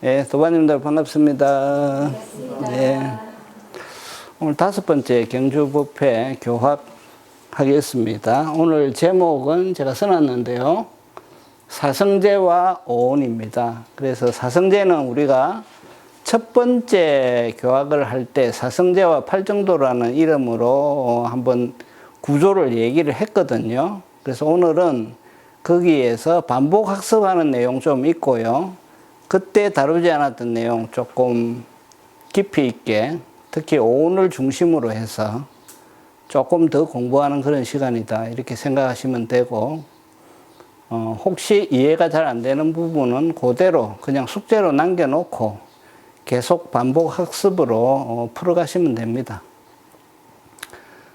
예, 도반님들 반갑습니다. 예. 오늘 5번째 경주법회 교합하겠습니다. 오늘 제목은 제가 써놨는데요. 사성제와 오온입니다. 그래서 사성제는 우리가 첫 번째 교학을 할 때 사성제와 팔정도라는 이름으로 한번 구조를 얘기를 했거든요. 그래서 오늘은 거기에서 반복 학습하는 내용 좀 있고요. 그때 다루지 않았던 내용 조금 깊이 있게 특히 오온을 중심으로 해서 조금 더 공부하는 그런 시간이다 이렇게 생각하시면 되고, 혹시 이해가 잘 안 되는 부분은 그대로 그냥 숙제로 남겨놓고 계속 반복 학습으로 풀어가시면 됩니다.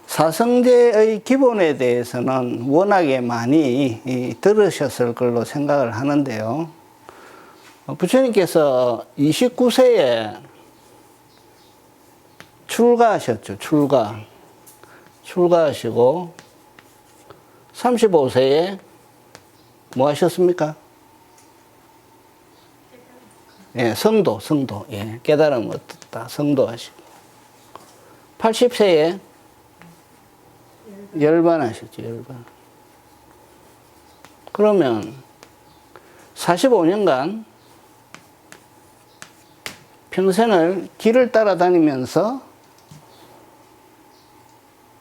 사성제의 기본에 대해서는 워낙에 많이 들으셨을 걸로 생각을 하는데요. 부처님께서 29세에 출가하셨죠. 출가하시고 35세에 뭐 하셨습니까? 예, 성도. 예, 깨달음을 얻었다. 성도하시고 80세에 열반하셨죠. 열반. 그러면 45년간 평생을 길을 따라다니면서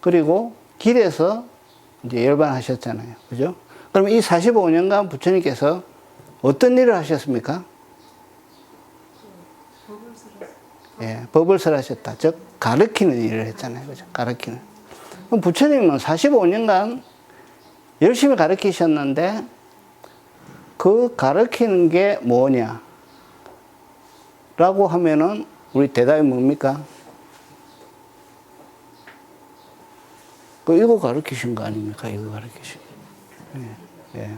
그리고 길에서 이제 열반하셨잖아요. 그죠? 그럼 이 45년간 부처님께서 어떤 일을 하셨습니까? 예, 법을 설하셨다. 즉, 가르치는 일을 했잖아요. 그죠? 가르치는. 그럼 부처님은 45년간 열심히 가르치셨는데 그 가르치는 게 뭐냐? 라고 하면은 우리 대답이 뭡니까? 이거 가르치신 거 아닙니까? 이거 가르치신 거. 예, 예.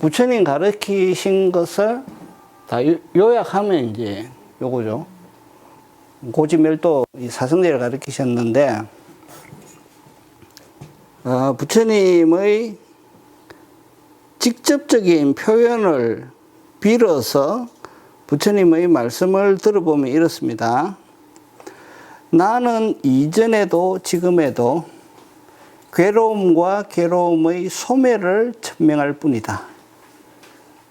부처님 가르치신 것을 다 요약하면 이제 요거죠. 고지멸도 이 사성제를 가르치셨는데, 부처님의 직접적인 표현을 빌어서 부처님의 말씀을 들어보면 이렇습니다. 나는 이전에도 지금에도 괴로움과 괴로움의 소멸을 천명할 뿐이다.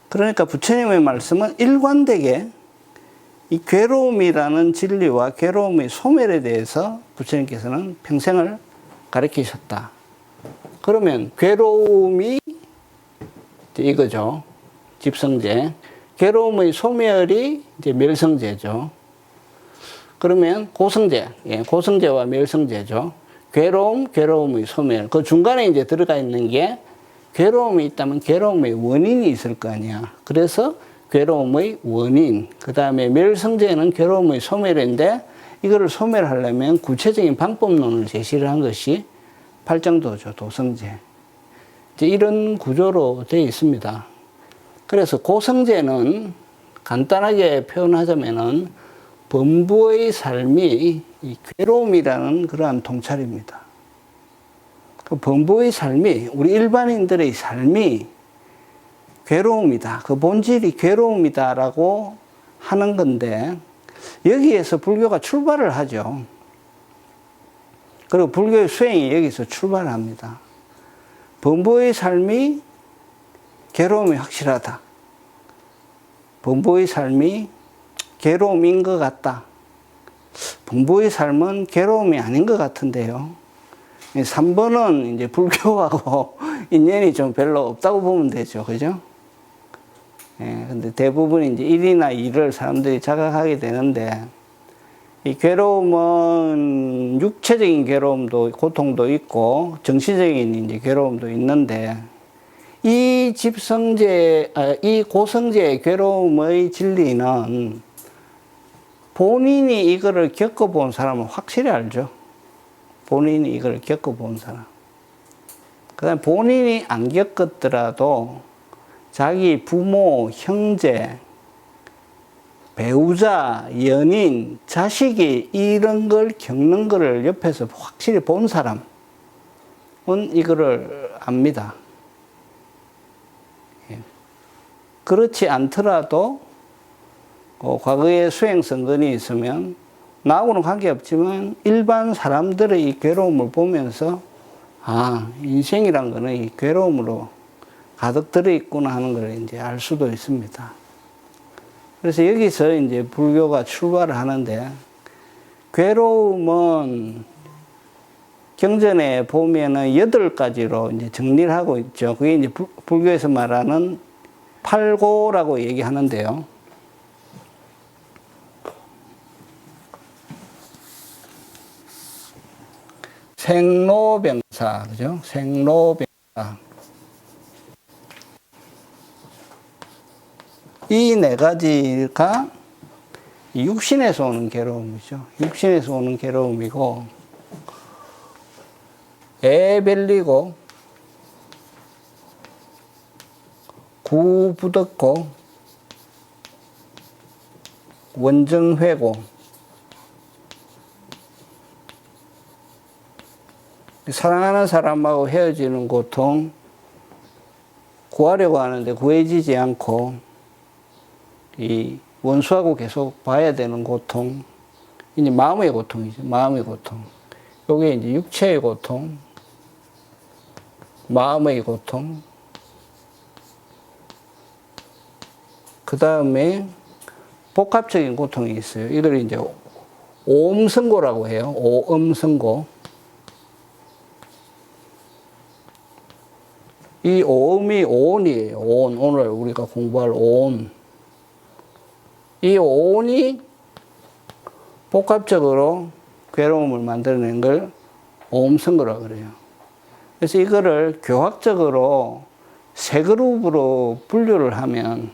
그러니까 부처님의 말씀은 일관되게 이 괴로움이라는 진리와 괴로움의 소멸에 대해서 부처님께서는 평생을 가르치셨다. 그러면 괴로움이 이거죠. 집성제. 괴로움의 소멸이 이제 멸성제죠. 그러면 고성제. 예, 고성제와 멸성제죠. 괴로움의 소멸. 그 중간에 이제 들어가 있는 게 괴로움이 있다면 괴로움의 원인이 있을 거 아니야. 그래서 괴로움의 원인. 그 다음에 멸성제는 괴로움의 소멸인데 이거를 소멸하려면 구체적인 방법론을 제시를 한 것이 팔정도죠. 도성제. 이제 이런 구조로 되어 있습니다. 그래서 고성제는 간단하게 표현하자면은 범부의 삶이 이 괴로움이라는 그러한 통찰입니다. 그 범부의 삶이 우리 일반인들의 삶이 괴로움이다. 그 본질이 괴로움이다라고 하는 건데 여기에서 불교가 출발을 하죠. 그리고 불교의 수행이 여기서 출발합니다. 범부의 삶이 괴로움이 확실하다. 범부의 삶이 괴로움인 것 같다. 범부의 삶은 괴로움이 아닌 것 같은데요. 3번은 이제 불교하고 인연이 좀 별로 없다고 보면 되죠. 그죠? 예, 근데 대부분 이제 1이나 2를 사람들이 자각하게 되는데, 이 괴로움은 육체적인 괴로움도, 고통도 있고, 정신적인 이제 괴로움도 있는데, 이 고성제의 괴로움의 진리는 본인이 이거를 겪어본 사람은 확실히 알죠. 본인이 이걸 겪어본 사람. 그 다음에 본인이 안 겪었더라도 자기 부모, 형제, 배우자, 연인, 자식이 이런 걸 겪는 거를 옆에서 확실히 본 사람은 이거를 압니다. 그렇지 않더라도 과거에 수행성건이 있으면 나하고는 관계없지만 일반 사람들의 이 괴로움을 보면서 아, 인생이란 거는 이 괴로움으로 가득 들어있구나 하는 걸 이제 알 수도 있습니다. 그래서 여기서 이제 불교가 출발을 하는데, 괴로움은 경전에 보면은 8가지로 이제 정리를 하고 있죠. 그게 이제 불교에서 말하는 팔고라고 얘기하는데요. 생로병사, 그죠? 생로병사. 이 4가지가 육신에서 오는 괴로움이죠. 육신에서 오는 괴로움이고, 애별리고, 구부덕고, 원정회고, 사랑하는 사람하고 헤어지는 고통, 구하려고 하는데 구해지지 않고 이 원수하고 계속 봐야 되는 고통, 이제 마음의 고통이죠. 마음의 고통. 요게 이제 육체의 고통, 마음의 고통, 그 다음에 복합적인 고통이 있어요. 이걸 이제 오음성고라고 해요. 오음성고. 이 오음이 오온이에요. 오온. 오늘 우리가 공부할 오온. 이 오온이 복합적으로 괴로움을 만들어낸 걸 오음성고라고 그래요. 그래서 이거를 교학적으로 세 그룹으로 분류를 하면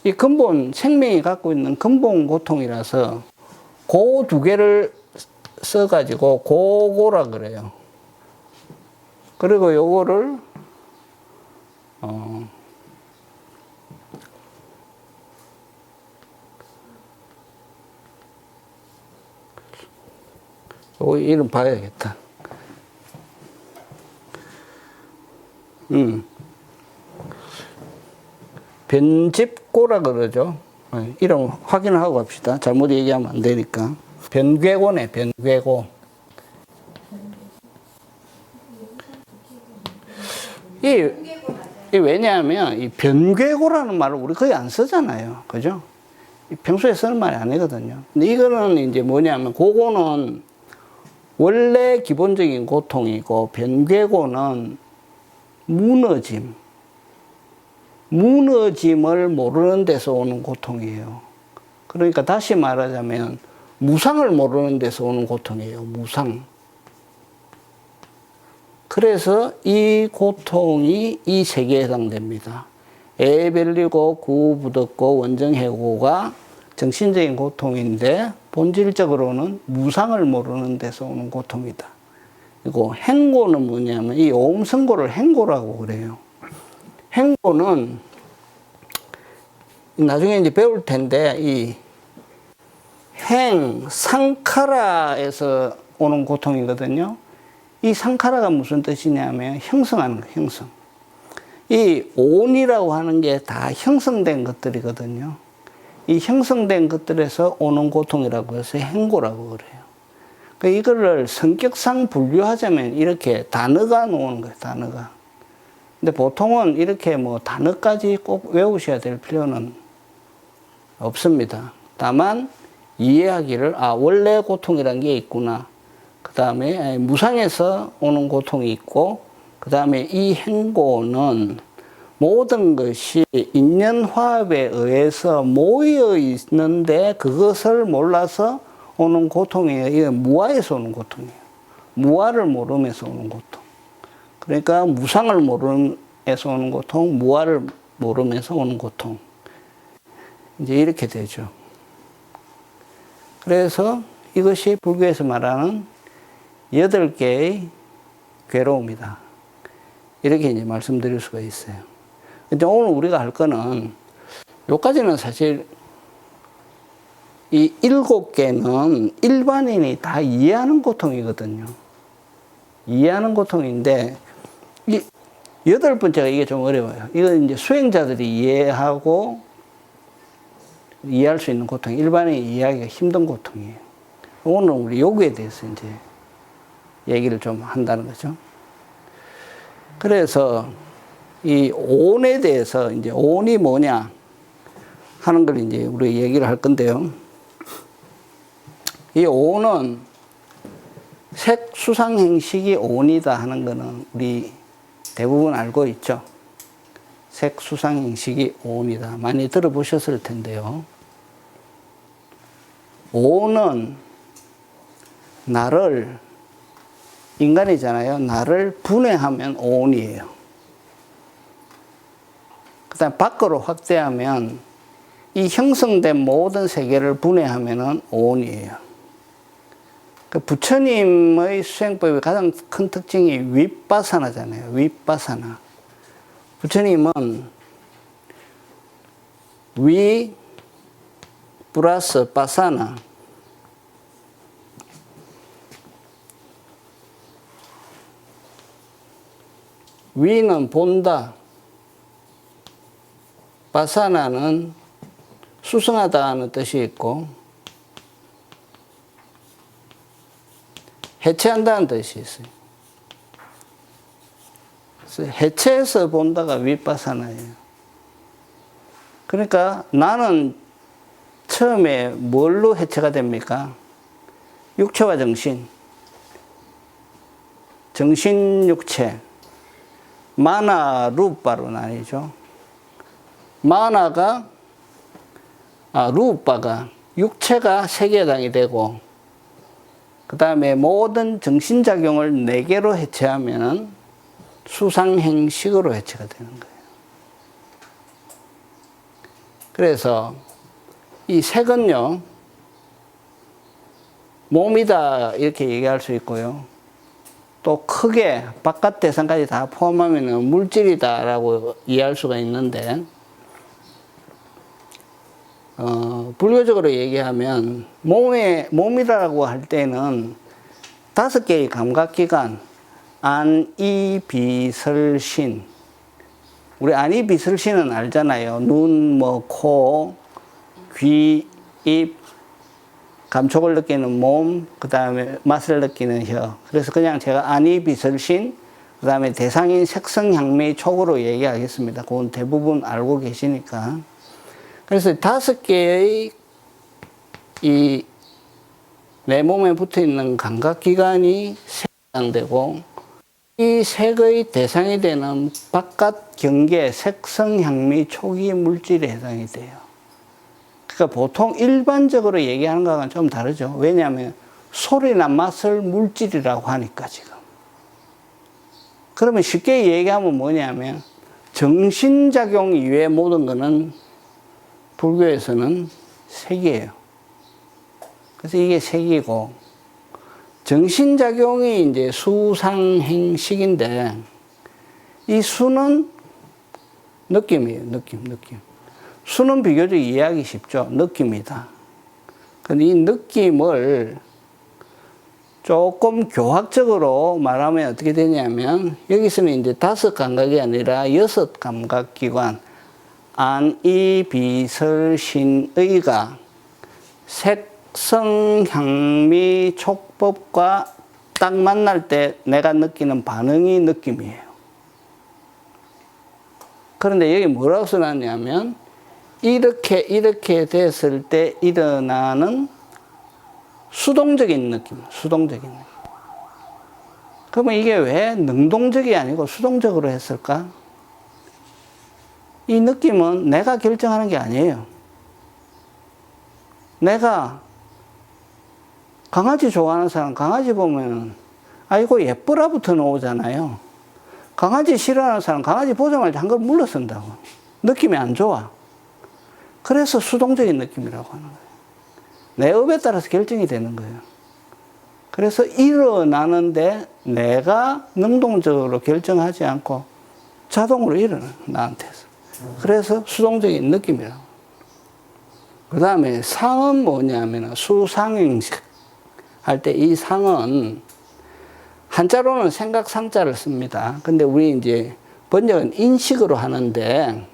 이 근본, 생명이 갖고 있는 근본 고통이라서 그 2개를 써가지고 고고라 그래요. 그리고 요거를 요거 이름 봐야겠다. 변집고라 그러죠. 이름 확인을 하고 갑시다. 잘못 얘기하면 안 되니까. 변괴고네, 변괴고. 왜냐하면 이 변괴고라는 말을 우리 거의 안 쓰잖아요. 그죠? 평소에 쓰는 말이 아니거든요. 근데 이거는 이제 뭐냐면, 고고는 원래 기본적인 고통이고, 변괴고는 무너짐을 모르는 데서 오는 고통이에요. 그러니까 다시 말하자면 무상을 모르는 데서 오는 고통이에요. 무상. 그래서 이 고통이 이 3개에 해당됩니다. 애별리고 구부덕고 원정해고가 정신적인 고통인데 본질적으로는 무상을 모르는 데서 오는 고통이다. 그리고 행고는 뭐냐면 이 오음성고를 행고라고 그래요. 행고는 나중에 이제 배울 텐데 이 상카라에서 오는 고통이거든요. 이 상카라가 무슨 뜻이냐면 형성하는 거, 형성. 이 온이라고 하는 게 다 형성된 것들이거든요. 이 형성된 것들에서 오는 고통이라고 해서 행고라고 그래요. 이거를 성격상 분류하자면 이렇게 단어가 나오는 거예요, 단어가. 근데 보통은 이렇게 뭐 단어까지 꼭 외우셔야 될 필요는 없습니다. 다만 이해하기를, 아, 원래 고통이란 게 있구나. 그 다음에 무상에서 오는 고통이 있고, 그 다음에 이 행고는 모든 것이 인연화합에 의해서 모여 있는데 그것을 몰라서 오는 고통이에요. 이게 무아에서 오는 고통이에요. 무아를 모르면서 오는 고통. 그러니까 무상을 모르면서 오는 고통, 무아를 모르면서 오는 고통. 이제 이렇게 되죠. 그래서 이것이 불교에서 말하는 8개의 괴로움이다. 이렇게 이제 말씀드릴 수가 있어요. 근데 오늘 우리가 할 거는, 요까지는 사실 이 7개는 일반인이 다 이해하는 고통이거든요. 이해하는 고통인데, 이 8번째가 이게 좀 어려워요. 이건 이제 수행자들이 이해하고, 이해할 수 있는 고통, 일반인이 이해하기가 힘든 고통이에요. 오늘 우리 요구에 대해서 이제 얘기를 좀 한다는 거죠. 그래서 이 오온에 대해서 이제 오온이 뭐냐 하는 걸 이제 우리 얘기를 할 건데요. 이 오온은 색수상 행식이 오온이다 하는 거는 우리 대부분 알고 있죠. 색수상 행식이 오온이다. 많이 들어보셨을 텐데요. 오온은 나를, 인간이잖아요. 나를 분해하면 오온이에요. 그 다음 밖으로 확대하면 이 형성된 모든 세계를 분해하면 오온이에요. 그 부처님의 수행법의 가장 큰 특징이 윗바사나잖아요. 윗바사나. 부처님은 위 플러스 바사나. 위는 본다. 바사나는 수승하다는 뜻이 있고 해체한다는 뜻이 있어요. 그래서 해체해서 본다가 윗바사나예요. 그러니까 나는 처음에 뭘로 해체가 됩니까? 육체와 정신. 정신, 육체. 마나, 루빠로 나뉘죠. 마나가, 루빠가 육체가 세계당이 되고, 그 다음에 모든 정신작용을 4개로 해체하면 수상행식으로 해체가 되는 거예요. 그래서 이 색은요, 몸이다 이렇게 얘기할 수 있고요. 또 크게 바깥 대상까지 다 포함하면 물질이다라고 이해할 수가 있는데, 불교적으로 얘기하면 몸이라고 할 때는 5개의 감각기관, 안, 이, 비, 설, 신. 우리 안, 이, 비, 설, 신은 알잖아요. 눈, 코, 귀, 입, 감촉을 느끼는 몸, 그 다음에 맛을 느끼는 혀. 그래서 그냥 제가 안, 이, 비, 설, 신, 그 다음에 대상인 색성, 향미, 촉으로 얘기하겠습니다. 그건 대부분 알고 계시니까. 그래서 5개의 내 몸에 붙어 있는 감각기관이 색상되고, 이 색의 대상이 되는 바깥 경계, 색성, 향미, 촉이 물질에 해당이 돼요. 그러니까 보통 일반적으로 얘기하는 거와는 좀 다르죠. 왜냐하면 소리나 맛을 물질이라고 하니까 지금. 그러면 쉽게 얘기하면 뭐냐면 정신작용 이외의 모든 거는 불교에서는 색이에요. 그래서 이게 색이고, 정신작용이 이제 수상행식인데, 이 수는 느낌이에요. 느낌. 수는 비교적 이해하기 쉽죠. 느낌이다. 근데 이 느낌을 조금 교학적으로 말하면 어떻게 되냐면, 여기서는 이제 5감각이 아니라 6감각기관, 안, 이, 비, 설, 신, 의가 색성, 향미, 촉법과 딱 만날 때 내가 느끼는 반응이 느낌이에요. 그런데 여기 뭐라고 써놨냐면, 이렇게 됐을 때 일어나는 수동적인 느낌, 수동적인 느낌. 그러면 이게 왜 능동적이 아니고 수동적으로 했을까? 이 느낌은 내가 결정하는 게 아니에요. 내가 강아지 좋아하는 사람, 강아지 보면 아이고 예쁘라부터 나오잖아요. 강아지 싫어하는 사람, 강아지 보자마자 한 걸 물러쓴다고. 느낌이 안 좋아. 그래서 수동적인 느낌이라고 하는 거예요. 내 업에 따라서 결정이 되는 거예요. 그래서 일어나는데 내가 능동적으로 결정하지 않고 자동으로 일어나, 나한테서. 그래서 수동적인 느낌이라고. 그 다음에 상은 뭐냐면 수상행식 할 때 이 상은 한자로는 생각상자를 씁니다. 근데 우리 이제 번역은 인식으로 하는데,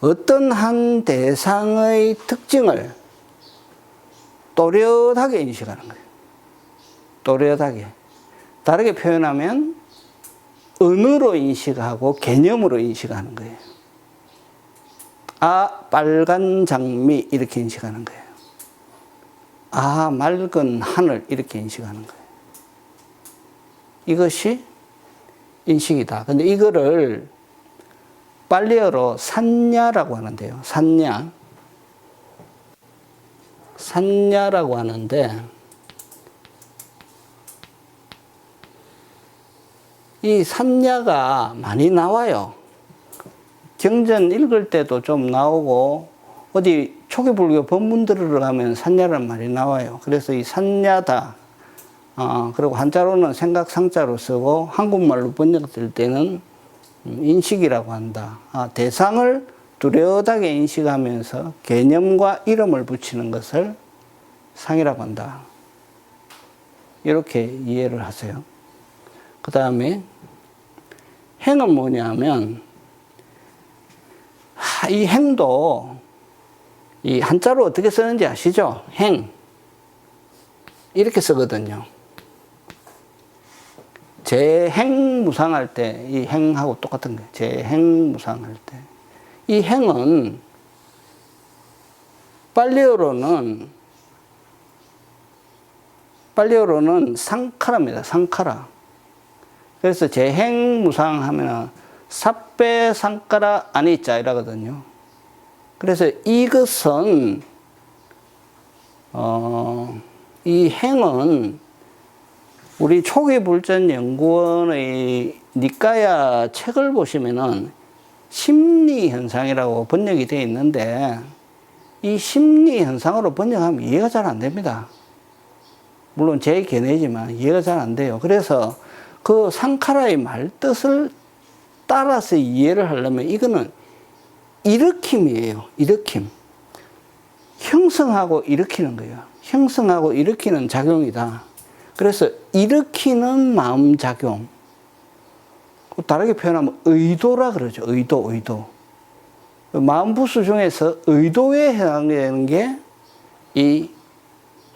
어떤 한 대상의 특징을 또렷하게 인식하는 거예요. 또렷하게. 다르게 표현하면 언어로 인식하고 개념으로 인식하는 거예요. 아, 빨간 장미 이렇게 인식하는 거예요. 아, 맑은 하늘 이렇게 인식하는 거예요. 이것이 인식이다. 근데 이거를 빨리어로 산야라고 하는데요. 산야. 산야라고 하는데 이 산야가 많이 나와요. 경전 읽을 때도 좀 나오고 어디 초기불교 법문 들으러가면 산야란 말이 나와요. 그래서 이 산야다. 그리고 한자로는 생각상자로 쓰고 한국말로 번역될 때는 인식이라고 한다. 대상을 뚜렷하게 인식하면서 개념과 이름을 붙이는 것을 상이라고 한다. 이렇게 이해를 하세요. 그 다음에 행은 뭐냐면 이 행도 이 한자로 어떻게 쓰는지 아시죠? 행 이렇게 쓰거든요. 재행무상할 때 이 행하고 똑같은 거예요. 재행무상할 때 이 행은 빨리어로는 상카라입니다. 상카라. 그래서 재행무상 하면 삽배 상카라 아니자 이라거든요. 그래서 이것은 이 행은 우리 초기불전연구원의 니까야 책을 보시면은 심리현상이라고 번역이 되어 있는데 이 심리현상으로 번역하면 이해가 잘 안 됩니다. 물론 제 견해지만 이해가 잘 안 돼요. 그래서 그 상카라의 말뜻을 따라서 이해를 하려면 이거는 일으킴이에요. 일으킴. 형성하고 일으키는 거예요. 형성하고 일으키는 작용이다. 그래서 일으키는 마음작용. 다르게 표현하면 의도라 그러죠. 의도. 마음부수 중에서 의도에 해당되는 게 이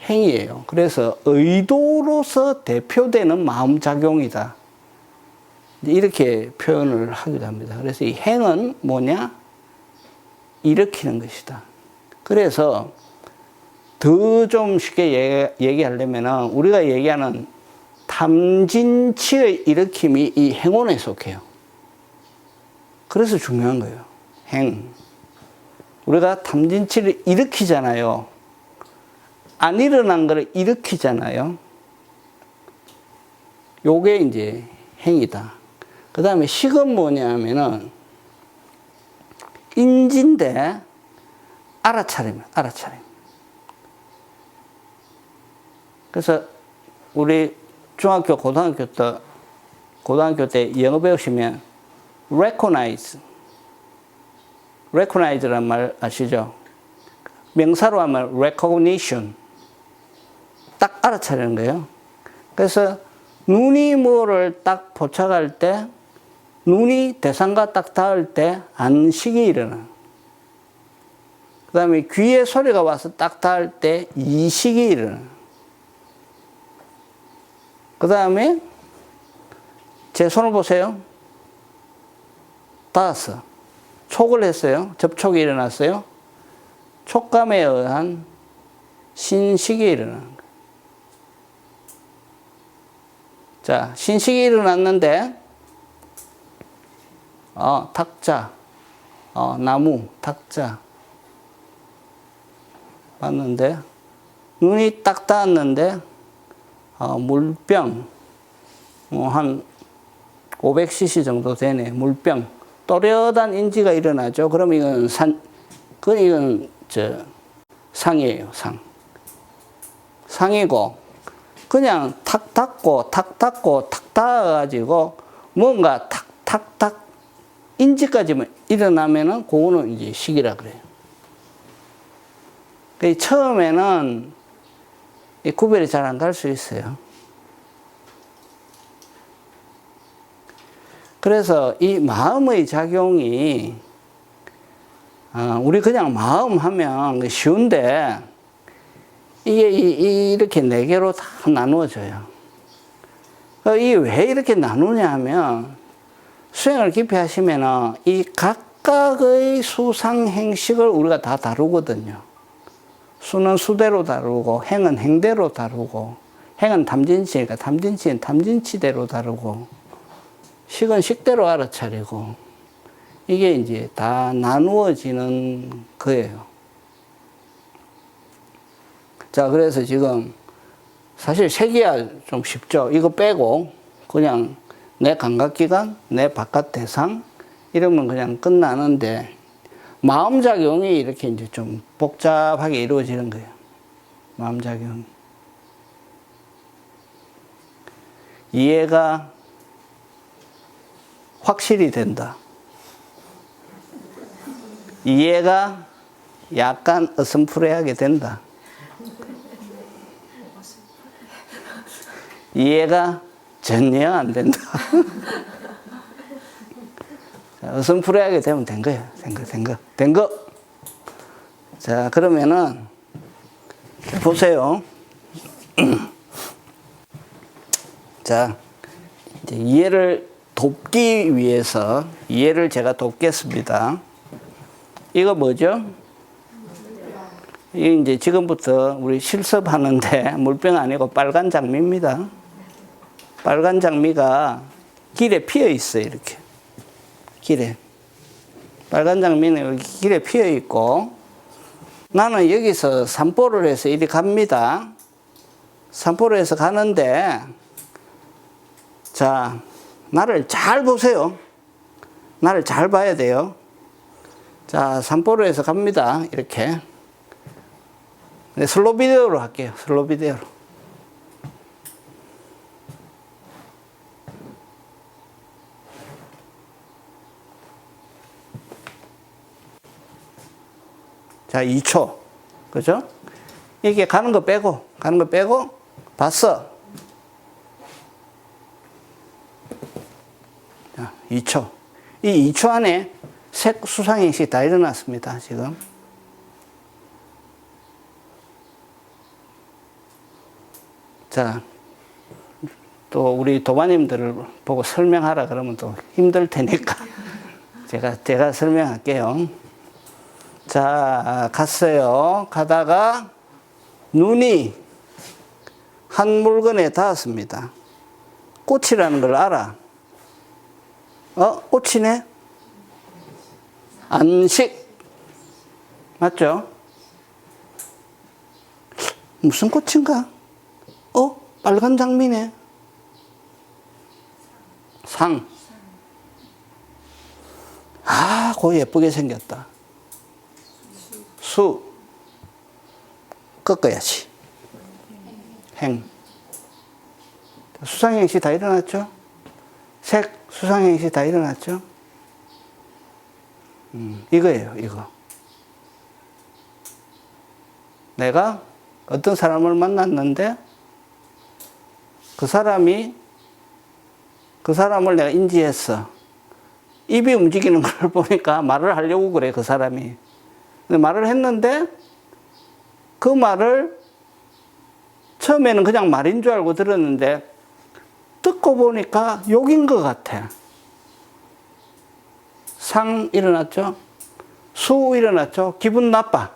행이에요. 그래서 의도로서 대표되는 마음작용이다. 이렇게 표현을 하기도 합니다. 그래서 이 행은 뭐냐? 일으키는 것이다. 그래서 더 좀 쉽게 얘기하려면 우리가 얘기하는 탐진치의 일으킴이 이 행원에 속해요. 그래서 중요한 거예요. 행. 우리가 탐진치를 일으키잖아요. 안 일어난 거를 일으키잖아요. 요게 이제 행이다. 그 다음에 식은 뭐냐면은 인지인데 알아차림. 그래서 우리 중학교, 고등학교 때 영어 배우시면 recognize란 말 아시죠? 명사로 하면 recognition. 딱 알아차리는 거예요. 그래서 눈이 뭐를 딱 포착할 때, 눈이 대상과 딱 닿을 때 안식이 일어나. 그 다음에 귀에 소리가 와서 딱 닿을 때 이식이 일어나. 그 다음에 제 손을 보세요. 닿았어. 촉을 했어요. 접촉이 일어났어요. 촉감에 의한 신식이 일어나는 거예요. 자, 신식이 일어났는데 탁자, 나무, 탁자 봤는데 눈이 딱 닿았는데 물병 한 500cc 정도 되네. 물병 또렷한 인지가 일어나죠. 그럼 이건 이건 상이에요. 상이고 그냥 탁 닫고 탁 닫아가지고 뭔가 탁 인지까지만 일어나면은 그거는 이제 식이라 그래요. 처음에는 구별이 잘 안 갈 수 있어요. 그래서 이 마음의 작용이 우리 그냥 마음 하면 쉬운데, 이게 이렇게 네 개로 다 나누어져요. 이게 왜 이렇게 나누냐 하면, 수행을 깊이 하시면은 이 각각의 수상 행식을 우리가 다 다루거든요. 수는 수대로 다루고, 행은 행대로 다루고, 행은 담진치니까 담진치는 담진치대로 다루고, 식은 식대로 알아차리고, 이게 이제 다 나누어지는 거예요. 자, 그래서 지금 사실 세기야 좀 쉽죠. 이거 빼고 그냥 내 감각기관, 내 바깥 대상 이러면 그냥 끝나는데, 마음작용이 이렇게 이제 좀 복잡하게 이루어지는 거예요. 마음작용. 이해가 확실히 된다. 이해가 약간 어슴푸레하게 된다. 이해가 전혀 안 된다. 어슴푸레하게 되면 된 거예요. 된 거. 자, 그러면은, 보세요. 자, 이제 이해를 돕기 위해서, 이해를 제가 돕겠습니다. 이거 뭐죠? 이게 이제 지금부터 우리 실습하는데, 물병 아니고 빨간 장미입니다. 빨간 장미가 길에 피어 있어요, 이렇게. 길에. 빨간 장미는 여기 길에 피어 있고, 나는 여기서 산보를 해서 이리 갑니다. 산보를 해서 가는데, 자, 나를 잘 보세요. 나를 잘 봐야 돼요. 자, 산보를 해서 갑니다. 이렇게. 네, 슬로우 비디오로 할게요. 슬로우 비디오로. 자, 2초. 그죠? 이게 가는 거 빼고, 봤어. 자, 2초. 이 2초 안에 색 수상행식이 다 일어났습니다, 지금. 자, 또 우리 도마님들을 보고 설명하라 그러면 또 힘들 테니까 제가 설명할게요. 자, 갔어요. 가다가 눈이 한 물건에 닿았습니다. 꽃이라는 걸 알아. 꽃이네? 안식. 맞죠? 무슨 꽃인가? 빨간 장미네. 상. 그거 예쁘게 생겼다. 수. 꺾어야지. 행. 수상행시 다 일어났죠? 색, 수상행시 다 일어났죠? 이거예요, 이거. 내가 어떤 사람을 만났는데, 그 사람을 내가 인지했어. 입이 움직이는 걸 보니까 말을 하려고 그래, 그 사람이. 근데 말을 했는데, 그 말을 처음에는 그냥 말인 줄 알고 들었는데, 듣고 보니까 욕인 것 같아. 상 일어났죠? 수 일어났죠? 기분 나빠.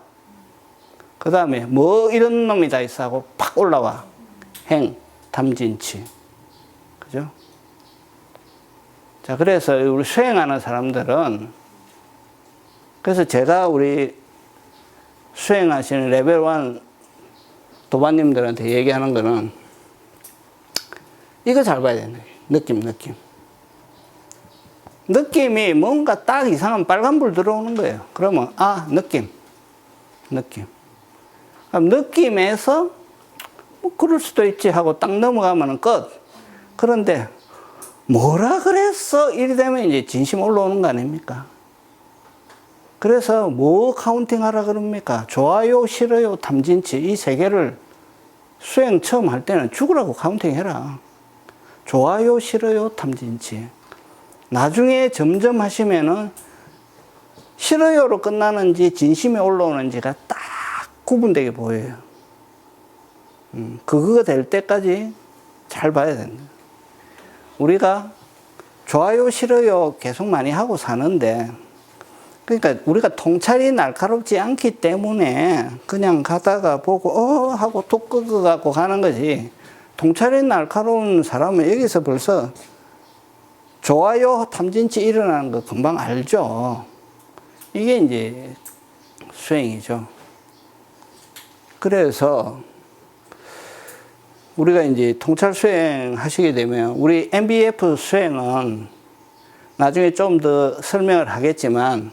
그 다음에 뭐 이런 놈이 다 있어 하고 팍 올라와. 행, 담진치. 그죠? 자, 그래서 우리 수행하는 사람들은, 그래서 제가 우리 수행하시는 레벨 1 도반님들한테 얘기하는 거는, 이거 잘 봐야 되는 거예요. 느낌. 느낌이 뭔가 딱 이상한 빨간불 들어오는 거예요. 그러면, 느낌. 그럼 느낌에서, 그럴 수도 있지 하고 딱 넘어가면 끝. 그런데, 뭐라 그랬어? 이리 되면 이제 진심 올라오는 거 아닙니까? 그래서 뭐 카운팅 하라 그럽니까? 좋아요, 싫어요, 탐진치. 이 세 개를 수행 처음 할 때는 죽으라고 카운팅 해라. 좋아요, 싫어요, 탐진치. 나중에 점점 하시면은 싫어요로 끝나는지 진심이 올라오는지가 딱 구분되게 보여요. 그거가 될 때까지 잘 봐야 된다. 우리가 좋아요, 싫어요 계속 많이 하고 사는데, 그러니까 우리가 통찰이 날카롭지 않기 때문에 그냥 가다가 보고 하고 톡 끄고 가는 거지. 통찰이 날카로운 사람은 여기서 벌써 좋아요 탐진치 일어나는 거 금방 알죠. 이게 이제 수행이죠. 그래서 우리가 이제 통찰 수행 하시게 되면, 우리 MBF 수행은 나중에 좀 더 설명을 하겠지만,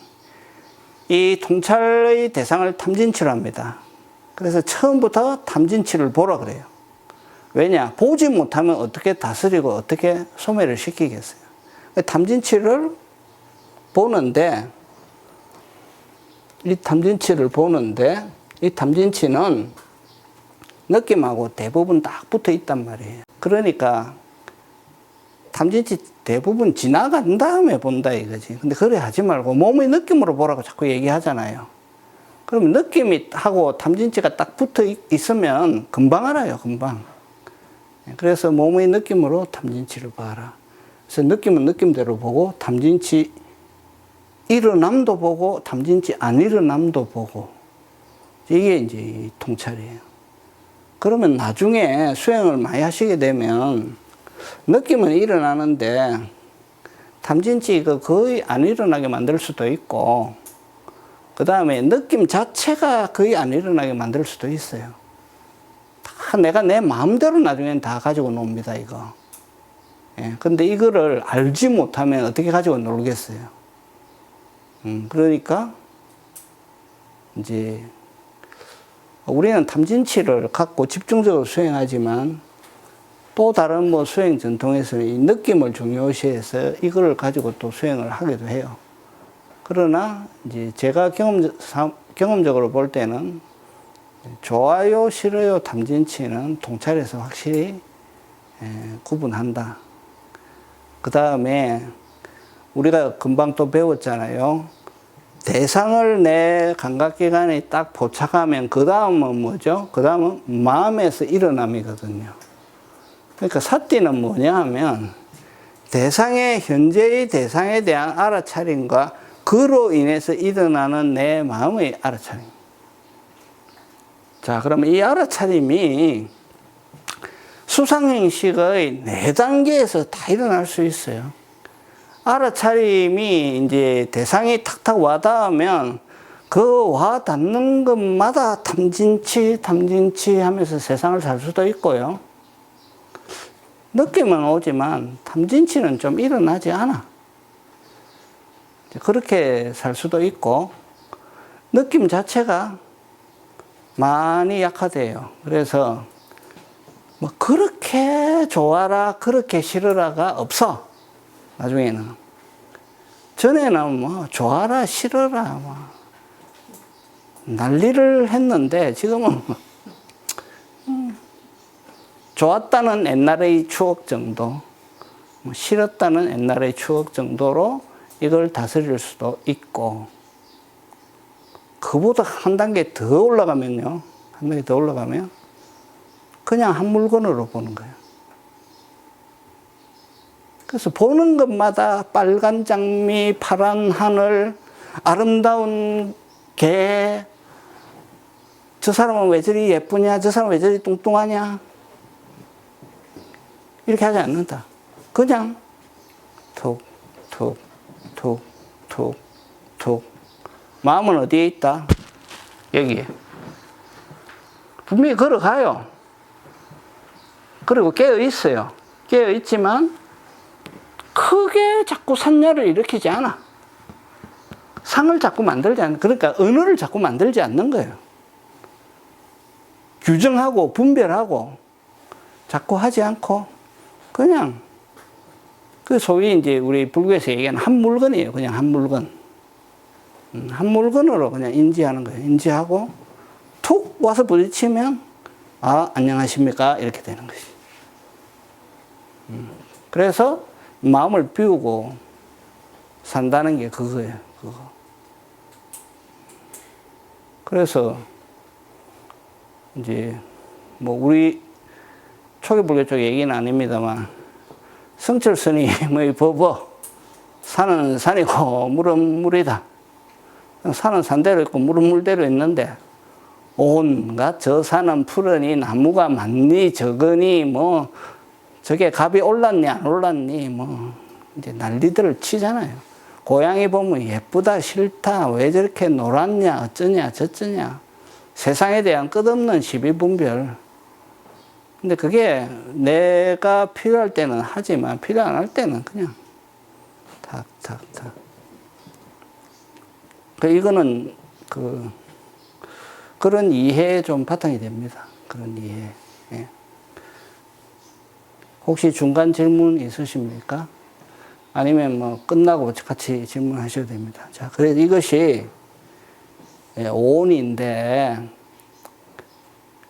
이 통찰의 대상을 탐진치로 합니다. 그래서 처음부터 탐진치를 보라 그래요. 왜냐? 보지 못하면 어떻게 다스리고 어떻게 소멸을 시키겠어요. 탐진치를 보는데, 이 탐진치는 느낌하고 대부분 딱 붙어 있단 말이에요. 그러니까 탐진치 대부분 지나간 다음에 본다 이거지. 근데 그래 하지 말고 몸의 느낌으로 보라고 자꾸 얘기하잖아요. 그러면 느낌이 하고 탐진치가 딱 붙어 있으면 금방 알아요, 금방. 그래서 몸의 느낌으로 탐진치를 봐라. 그래서 느낌은 느낌대로 보고, 탐진치 일어남도 보고, 탐진치 안 일어남도 보고. 이게 이제 통찰이에요. 그러면 나중에 수행을 많이 하시게 되면 느낌은 일어나는데 탐진치 거의 안 일어나게 만들 수도 있고, 그 다음에 느낌 자체가 거의 안 일어나게 만들 수도 있어요. 다 내가 내 마음대로 나중엔 다 가지고 놉니다, 이거. 예, 근데 이거를 알지 못하면 어떻게 가지고 놀겠어요. 그러니까 이제 우리는 탐진치를 갖고 집중적으로 수행하지만, 또 다른 뭐 수행 전통에서는 이 느낌을 중요시해서 이거를 가지고 또 수행을 하기도 해요. 그러나 이제 제가 경험적으로 볼 때는 좋아요, 싫어요, 탐진치는 통찰에서 확실히 구분한다. 그 다음에 우리가 금방 또 배웠잖아요. 대상을 내 감각기관에 딱 포착하면 그 다음은 뭐죠? 그 다음은 마음에서 일어남이거든요. 그러니까 사띠는 뭐냐 하면 현재의 대상에 대한 알아차림과 그로 인해서 일어나는 내 마음의 알아차림. 자, 그러면 이 알아차림이 수상행식의 4단계에서 다 일어날 수 있어요. 알아차림이 이제 대상이 탁탁 와닿으면 그 와닿는 것마다 탐진치 하면서 세상을 살 수도 있고요. 느낌은 오지만 탐진치는 좀 일어나지 않아. 그렇게 살 수도 있고, 느낌 자체가 많이 약화돼요. 그래서 뭐 그렇게 좋아라, 그렇게 싫어라가 없어. 나중에는. 전에는 뭐 좋아라, 싫어라, 뭐 난리를 했는데, 지금은 좋았다는 옛날의 추억 정도, 싫었다는 옛날의 추억 정도로 이걸 다스릴 수도 있고, 그보다 한 단계 더 올라가면요, 그냥 한 물건으로 보는 거예요. 그래서 보는 것마다 빨간 장미, 파란 하늘, 아름다운 개, 저 사람은 왜 저리 예쁘냐, 저 사람은 왜 저리 뚱뚱하냐, 이렇게 하지 않는다. 그냥 툭, 툭, 툭, 툭, 툭. 마음은 어디에 있다? 여기에. 분명히 걸어가요. 그리고 깨어 있어요. 깨어 있지만 크게 자꾸 산냐를 일으키지 않아. 상을 자꾸 만들지 않는, 그러니까 언어를 자꾸 만들지 않는 거예요. 규정하고 분별하고 자꾸 하지 않고 그냥 그 소위 이제 우리 불교에서 얘기하는 한 물건이에요. 그냥 한 물건. 한 물건으로 그냥 인지하는 거예요. 인지하고 툭 와서 부딪히면 안녕하십니까 이렇게 되는 것이. 그래서 마음을 비우고 산다는 게 그거예요. 그거. 그래서 이제 뭐 우리 초기불교 쪽 얘기는 아닙니다만 성철 스님의 법어 산은 산이고 물은 물이다. 산은 산대로 있고 물은 물대로 있는데 온갖 저 산은 푸르니 나무가 많니 적으니 뭐 저게 값이 올랐니 안 올랐니 뭐 이제 난리들을 치잖아요. 고양이 보면 예쁘다 싫다 왜 저렇게 놀았냐 어쩌냐 저쩌냐 세상에 대한 끝없는 시비분별. 근데 그게 내가 필요할 때는 하지만 필요 안 할 때는 그냥 탁탁탁. 이거는 그런 이해에 좀 바탕이 됩니다. 그런 이해. 예. 혹시 중간 질문 있으십니까? 아니면 뭐 끝나고 같이 질문하셔도 됩니다. 자, 그래서 이것이 오온인데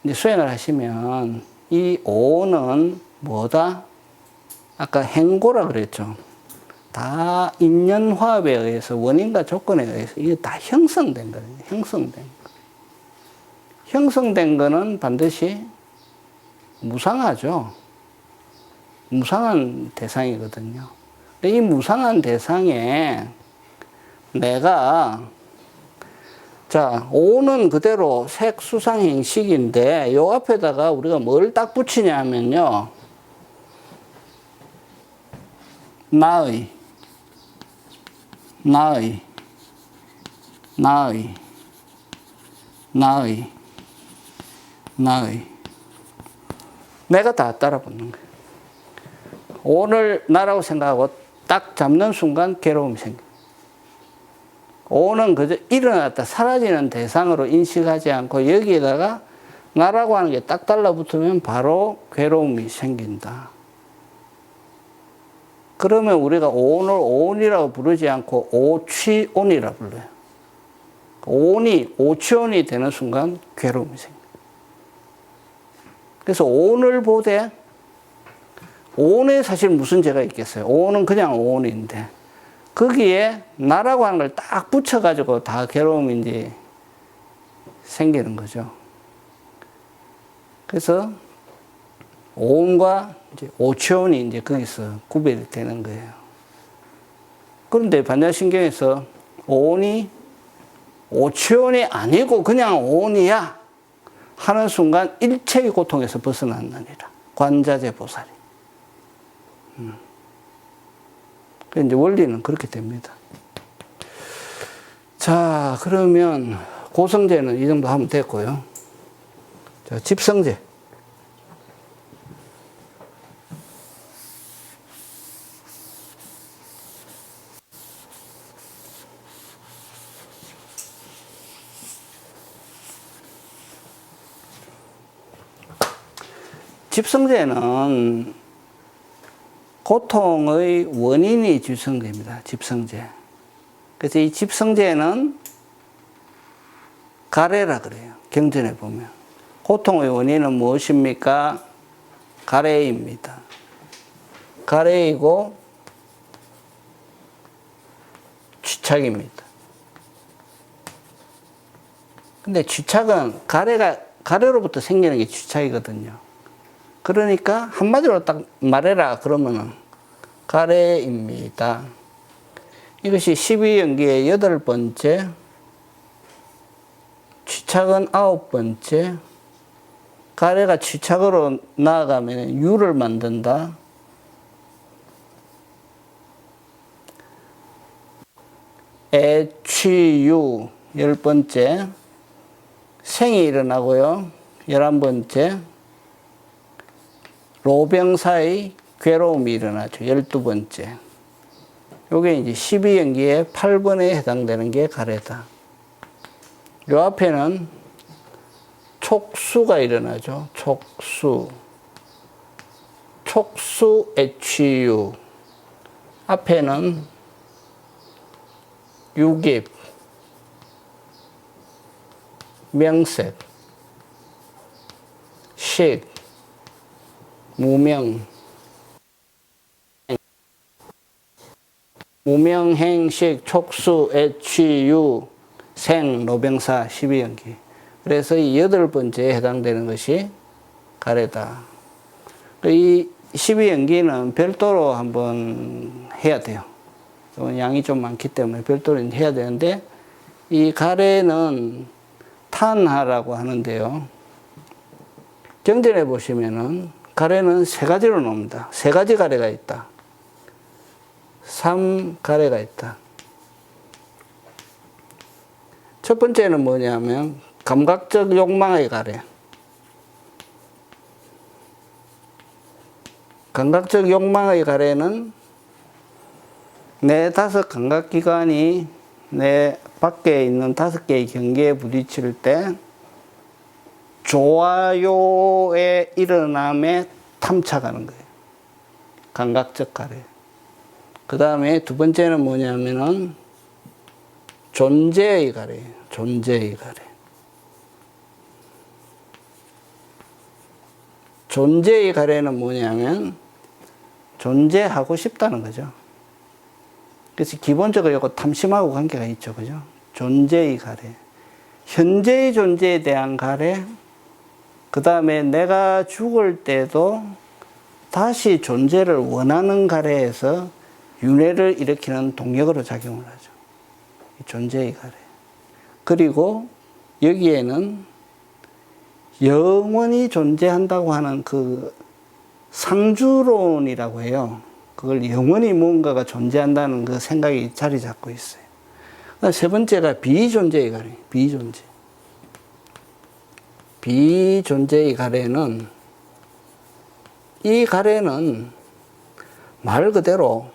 이제 수행을 하시면 이 오온은 뭐다? 아까 행고라 그랬죠. 다 인연화합에 의해서 원인과 조건에 의해서 이게 다 형성된 거예요. 형성된 거. 형성된 거는 반드시 무상하죠. 무상한 대상이거든요. 이 무상한 대상에 내가 자, 오는 그대로 색수상행식인데 요 앞에다가 우리가 뭘 딱 붙이냐 하면요. 나의 내가 다 따라 붙는 거예요. 오늘 나라고 생각하고 딱 잡는 순간 괴로움이 생겨요. 오는 그저 일어났다 사라지는 대상으로 인식하지 않고 여기에다가 나라고 하는 게 딱 달라붙으면 바로 괴로움이 생긴다. 그러면 우리가 오온을 오온이라고 부르지 않고 오취온이라고 불러요. 오온이 오취온이 되는 순간 괴로움이 생겨요. 그래서 오온을 보되 오온에 사실 무슨 죄가 있겠어요. 오온은 그냥 오온인데 거기에 나라고 하는 걸 딱 붙여가지고 다 괴로움이 이제 생기는 거죠. 그래서 오온과 이제 오취온이 이제 거기서 구별이 되는 거예요. 그런데 반야신경에서 오온이 오취온이 아니고 그냥 오온이야 하는 순간 일체의 고통에서 벗어났느니라. 관자재 보살이. 이제 원리는 그렇게 됩니다. 자, 그러면 고성제는 이 정도 하면 됐고요. 자, 집성제. 집성제는 고통의 원인이 집성제입니다. 집성제. 그래서 이 집성제는 가래라 그래요. 경전에 보면. 고통의 원인은 무엇입니까? 가래입니다. 가래이고 쥐착입니다. 근데 쥐착은 가래로부터 생기는 게 쥐착이거든요. 그러니까 한마디로 딱 말해라 그러면은 가래입니다. 이것이 12연기의 8번째, 쥐착은 9번째, 가래가 쥐착으로 나아가면 유를 만든다. 애취유 10번째, 생이 일어나고요. 11번째, 로병사의 괴로움이 일어나죠. 12번째. 요게 이제 12연기의 8번에 해당되는 게 가래다. 요 앞에는 촉수가 일어나죠. 촉수 애취유. 앞에는 유깁, 명색, 식, 무명행식, 촉수, 애취유, 생, 노병사, 12연기. 그래서 이 8번째에 해당되는 것이 가래다. 이 12연기는 별도로 한번 해야 돼요. 양이 좀 많기 때문에 별도로 해야 되는데, 이 가래는 탄하라고 하는데요. 경전에 보시면은 가래는 3가지로 나옵니다. 3가지 가래가 있다. 3가래가 있다. 첫 번째는 뭐냐면 감각적 욕망의 가래. 감각적 욕망의 가래는 내 5 감각기관이 내 밖에 있는 5개의 경계에 부딪힐 때 좋아요의 일어남에 탐착하는 거예요. 감각적 가래. 그 다음에 2번째는 뭐냐면은 존재의 가래예요. 존재의 가래. 존재의 가래는 뭐냐면 존재하고 싶다는 거죠. 그래서 기본적으로 이거 탐심하고 관계가 있죠. 그죠? 존재의 가래. 현재의 존재에 대한 가래. 그 다음에 내가 죽을 때도 다시 존재를 원하는 가래에서 윤회를 일으키는 동력으로 작용을 하죠. 존재의 가래. 그리고 여기에는 영원히 존재한다고 하는 그 상주론이라고 해요. 그걸 영원히 무언가가 존재한다는 그 생각이 자리 잡고 있어요. 세 번째가 비존재의 가래. 비존재. 비존재의 가래는, 이 가래는 말 그대로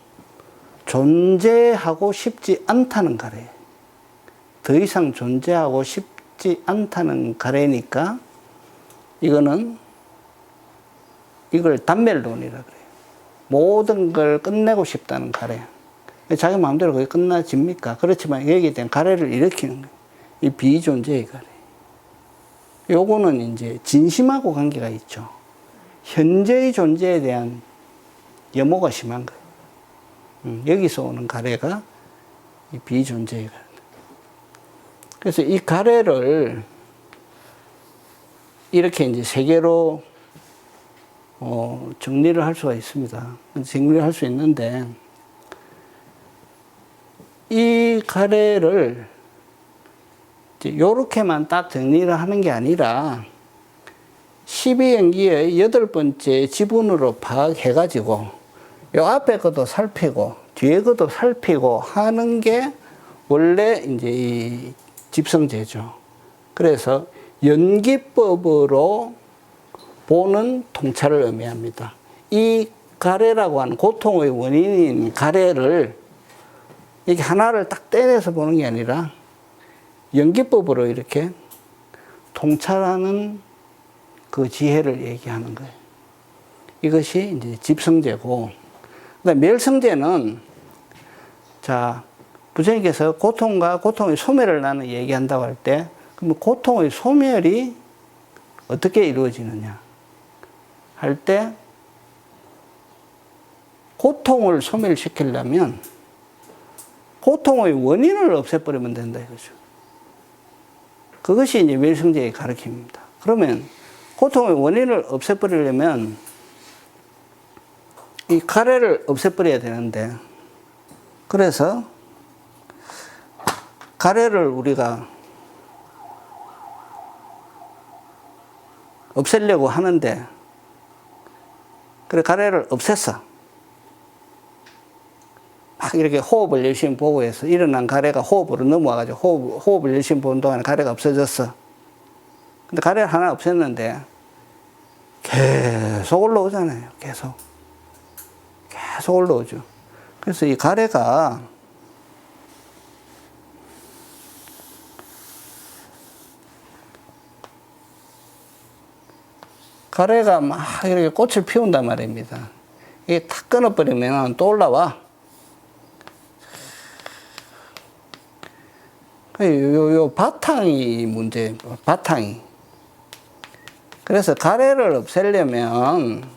존재하고 싶지 않다는 가래. 더 이상 존재하고 싶지 않다는 가래니까 이거는 이걸 단멸론이라 그래요. 모든 걸 끝내고 싶다는 가래. 자기 마음대로 그게 끝나집니까? 그렇지만 여기에 대한 가래를 일으키는 거예요. 이 비존재의 가래. 요거는 이제 진심하고 관계가 있죠. 현재의 존재에 대한 염호가 심한 거예요. 여기서 오는 가래가 이 비존재의 가래. 그래서 이 가래를 이렇게 이제 3개로 정리를 할 수가 있습니다. 정리를 할 수 있는데, 이 가래를 요렇게만 딱 정리를 하는 게 아니라 12연기의 8번째 지분으로 파악해가지고 요 앞에 것도 살피고 뒤에 것도 살피고 하는 게 원래 이제 이 집성제죠. 그래서 연기법으로 보는 통찰을 의미합니다. 이 가래라고 하는 고통의 원인인 가래를 이렇게 하나를 딱 떼내서 보는 게 아니라 연기법으로 이렇게 통찰하는 그 지혜를 얘기하는 거예요. 이것이 이제 집성제고, 그다음 멸성제는, 자, 부처님께서 고통과 고통의 소멸을 나는 얘기한다고 할 때, 그러면 고통의 소멸이 어떻게 이루어지느냐 할 때, 고통을 소멸시키려면 고통의 원인을 없애버리면 된다 이거죠. 그것이 이제 멸성제의 가르침입니다. 그러면 고통의 원인을 없애버리려면 이 가래를 없애버려야 되는데, 그래서 가래를 우리가 없애려고 하는데, 그래 가래를 없앴어. 막 이렇게 호흡을 열심히 보고 해서 일어난 가래가 호흡으로 넘어와가지고 호흡을 열심히 보는 동안에 가래가 없어졌어. 근데 가래를 하나 없앴는데 계속 올라오잖아요. 계속 올라오죠. 그래서 이 가래가 막 이렇게 꽃을 피운단 말입니다. 이게 탁 끊어버리면 또 올라와. 요 바탕이 문제, 바탕이. 그래서 가래를 없애려면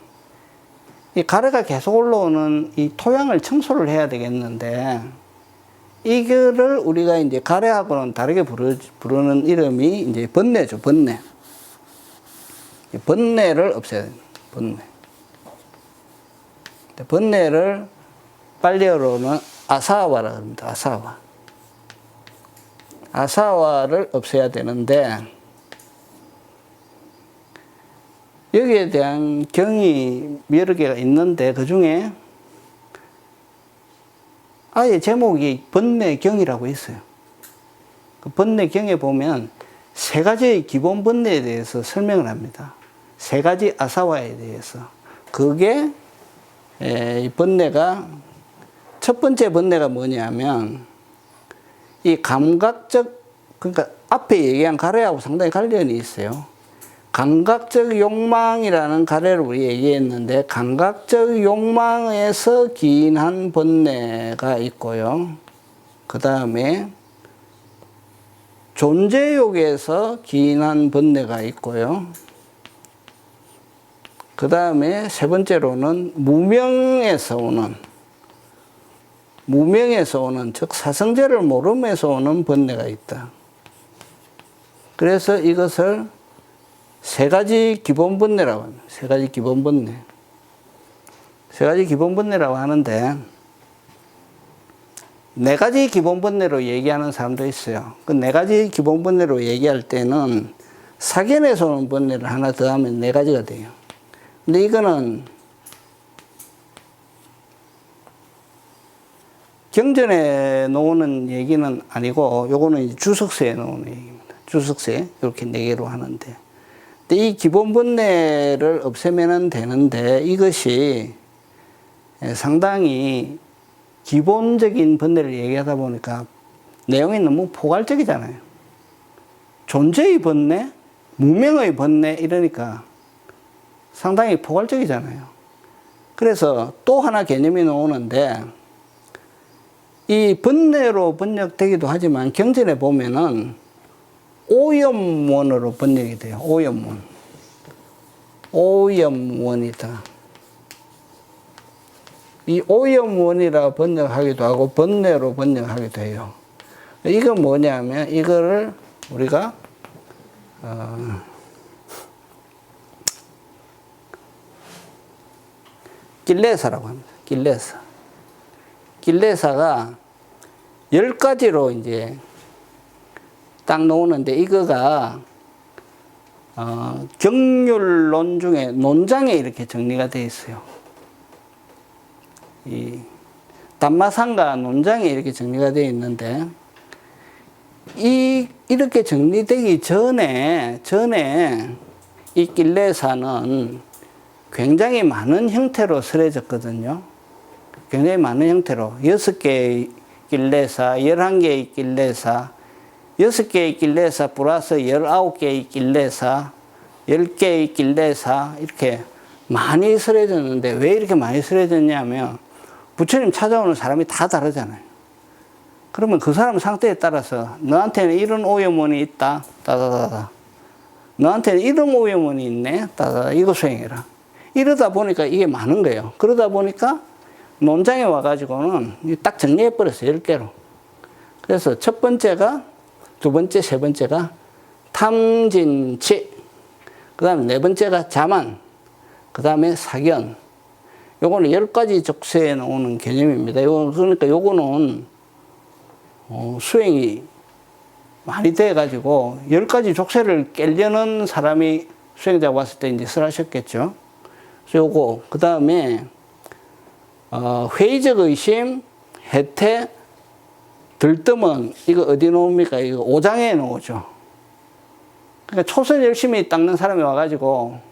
이 가래가 계속 올라오는 이 토양을 청소를 해야 되겠는데, 이거를 우리가 이제 가래하고는 다르게 부르는 이름이 이제 번뇌죠, 번뇌. 번뇌를 없애야 됩니다, 번뇌. 번뇌를 빨리어로는 아사와라고 합니다, 아사와. 아사와를 없애야 되는데, 여기에 대한 경이 여러 개가 있는데, 그 중에 아예 제목이 번뇌경이라고 있어요. 그 번뇌경에 보면 세 가지의 기본 번뇌에 대해서 설명을 합니다. 세 가지 아사와에 대해서. 그게 이 번뇌가, 첫 번째 번뇌가 뭐냐면 이 감각적, 그러니까 앞에 얘기한 가래하고 상당히 관련이 있어요. 감각적 욕망이라는 가래를 우리 얘기했는데, 감각적 욕망에서 기인한 번뇌가 있고요. 그 다음에 존재욕에서 기인한 번뇌가 있고요. 그 다음에 세 번째로는 무명에서 오는, 즉 사성제를 모름에서 오는 번뇌가 있다. 그래서 이것을 세 가지 기본 번뇌라고 합니다. 세 가지 기본 번뇌. 세 가지 기본 번뇌라고 하는데, 네 가지 기본 번뇌로 얘기하는 사람도 있어요. 그 네 가지 기본 번뇌로 얘기할 때는 사견에서 오는 번뇌를 하나 더 하면 네 가지가 돼요. 근데 이거는 경전에 나오는 얘기는 아니고, 요거는 이제 주석서에 나오는 얘기입니다. 주석서에 이렇게 네 개로 하는데, 이 기본 번뇌를 없애면 되는데, 이것이 상당히 기본적인 번뇌를 얘기하다 보니까 내용이 너무 포괄적이잖아요. 존재의 번뇌, 무명의 번뇌, 이러니까 상당히 포괄적이잖아요. 그래서 또 하나 개념이 나오는데, 이 번뇌로 번역되기도 하지만 경전에 보면은 오염원으로 번역이 돼요. 오염원. 오염원이다. 이 오염원이라 번역하기도 하고 번뇌로 번역하기도 해요. 이건 뭐냐면, 이거를 우리가 길레사라고 합니다. 길레사. 길레사가 10가지로 이제 딱 나오는데, 이거가 경률론 중에 논장에 이렇게 정리가 되어 있어요. 이 담마상가 논장에 이렇게 정리가 되어 있는데, 이렇게 정리되기 전에 이 길레사는 굉장히 많은 형태로 설해졌거든요. 굉장히 많은 형태로 6개의 길레사, 11개의 길레사, 6개의 길레사 플러스 19개의 길레사, 10개의 길레사, 이렇게 많이 설해졌는데, 왜 이렇게 많이 설해졌냐면 부처님 찾아오는 사람이 다 다르잖아요. 그러면 그 사람 상태에 따라서 너한테는 이런 오염원이 있다, 따다다다. 너한테는 이런 오염원이 있네, 따다다. 이거 수행해라. 이러다 보니까 이게 많은 거예요. 그러다 보니까 논장에 와가지고는 딱 정리해버렸어요, 10개로. 그래서 첫 번째가, 두 번째, 세 번째가 탐진치, 그 다음에 네 번째가 자만, 그 다음에 사견. 요거는 10가지 족쇄에 나오는 개념입니다. 그러니까 요거는 수행이 많이 돼가지고 10가지 족쇄를 깨려는 사람이 수행자가 왔을 때 이제 설하셨겠죠. 그래서 요거, 그 다음에 회의적 의심, 해태, 들뜸은 이거 어디 나옵니까? 이거 5장에 나오죠. 그러니까 초선 열심히 닦는 사람이 와가지고,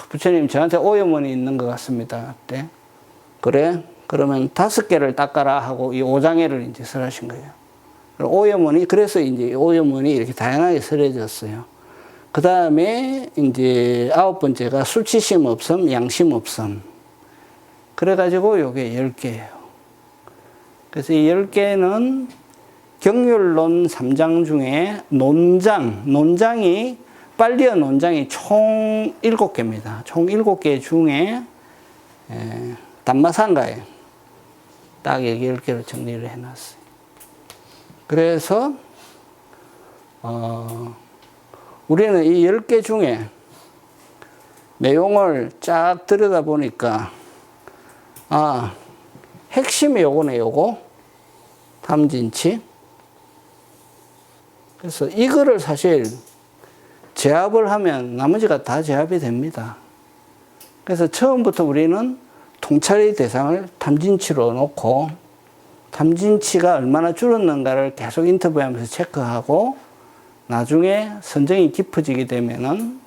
부처님 저한테 오염원이 있는 것 같습니다. 그때. 그래? 그러면 5개를 닦아라 하고 이 5장애를 이제 설하신 거예요. 오염원이, 그래서 이제 오염원이 이렇게 다양하게 설해졌어요. 그 다음에 이제 9번째가 수치심 없음, 양심 없음. 그래가지고 요게 10개예요. 그래서 이 10개는 경률론 3장 중에 논장이, 빨리어 논장이 총 7개입니다. 총 7개 중에 담마상가에 딱 여기 10개를 정리를 해놨어요. 그래서 우리는 이 10개 중에 내용을 쫙 들여다보니까 핵심이 요거네, 요거. 탐진치. 그래서 이거를 사실 제압을 하면 나머지가 다 제압이 됩니다. 그래서 처음부터 우리는 통찰의 대상을 탐진치로 놓고 탐진치가 얼마나 줄었는가를 계속 인터뷰하면서 체크하고 나중에 선정이 깊어지게 되면은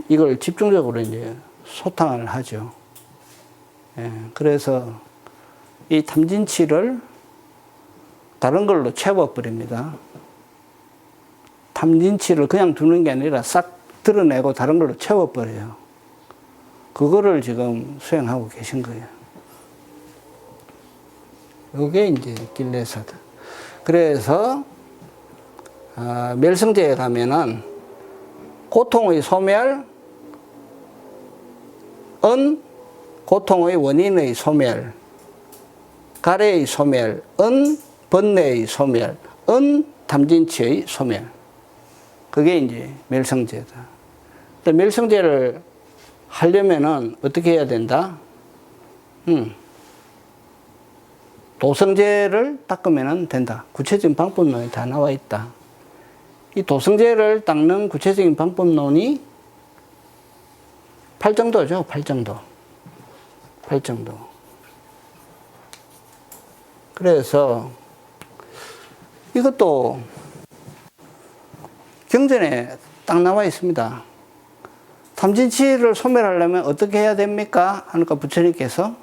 이걸 집중적으로 이제 소탕을 하죠. 예, 그래서 이 탐진치를 다른 걸로 채워버립니다. 탐진치를 그냥 두는 게 아니라 싹 드러내고 다른 걸로 채워버려요. 그거를 지금 수행하고 계신 거예요. 이게 이제 길레사다. 그래서 멸성제에 가면은 고통의 소멸, 고통의 원인의 소멸, 가래의 소멸, 번뇌의 소멸, 탐진치의 소멸. 그게 이제 멸성제다. 멸성제를 하려면은 어떻게 해야 된다? 도성제를 닦으면 된다. 구체적인 방법론이 다 나와 있다. 이 도성제를 닦는 구체적인 방법론이 8정도죠. 8정도. 8정도. 그래서 이것도 경전에 딱 나와 있습니다. 탐진치를 소멸하려면 어떻게 해야 됩니까? 하니까 부처님께서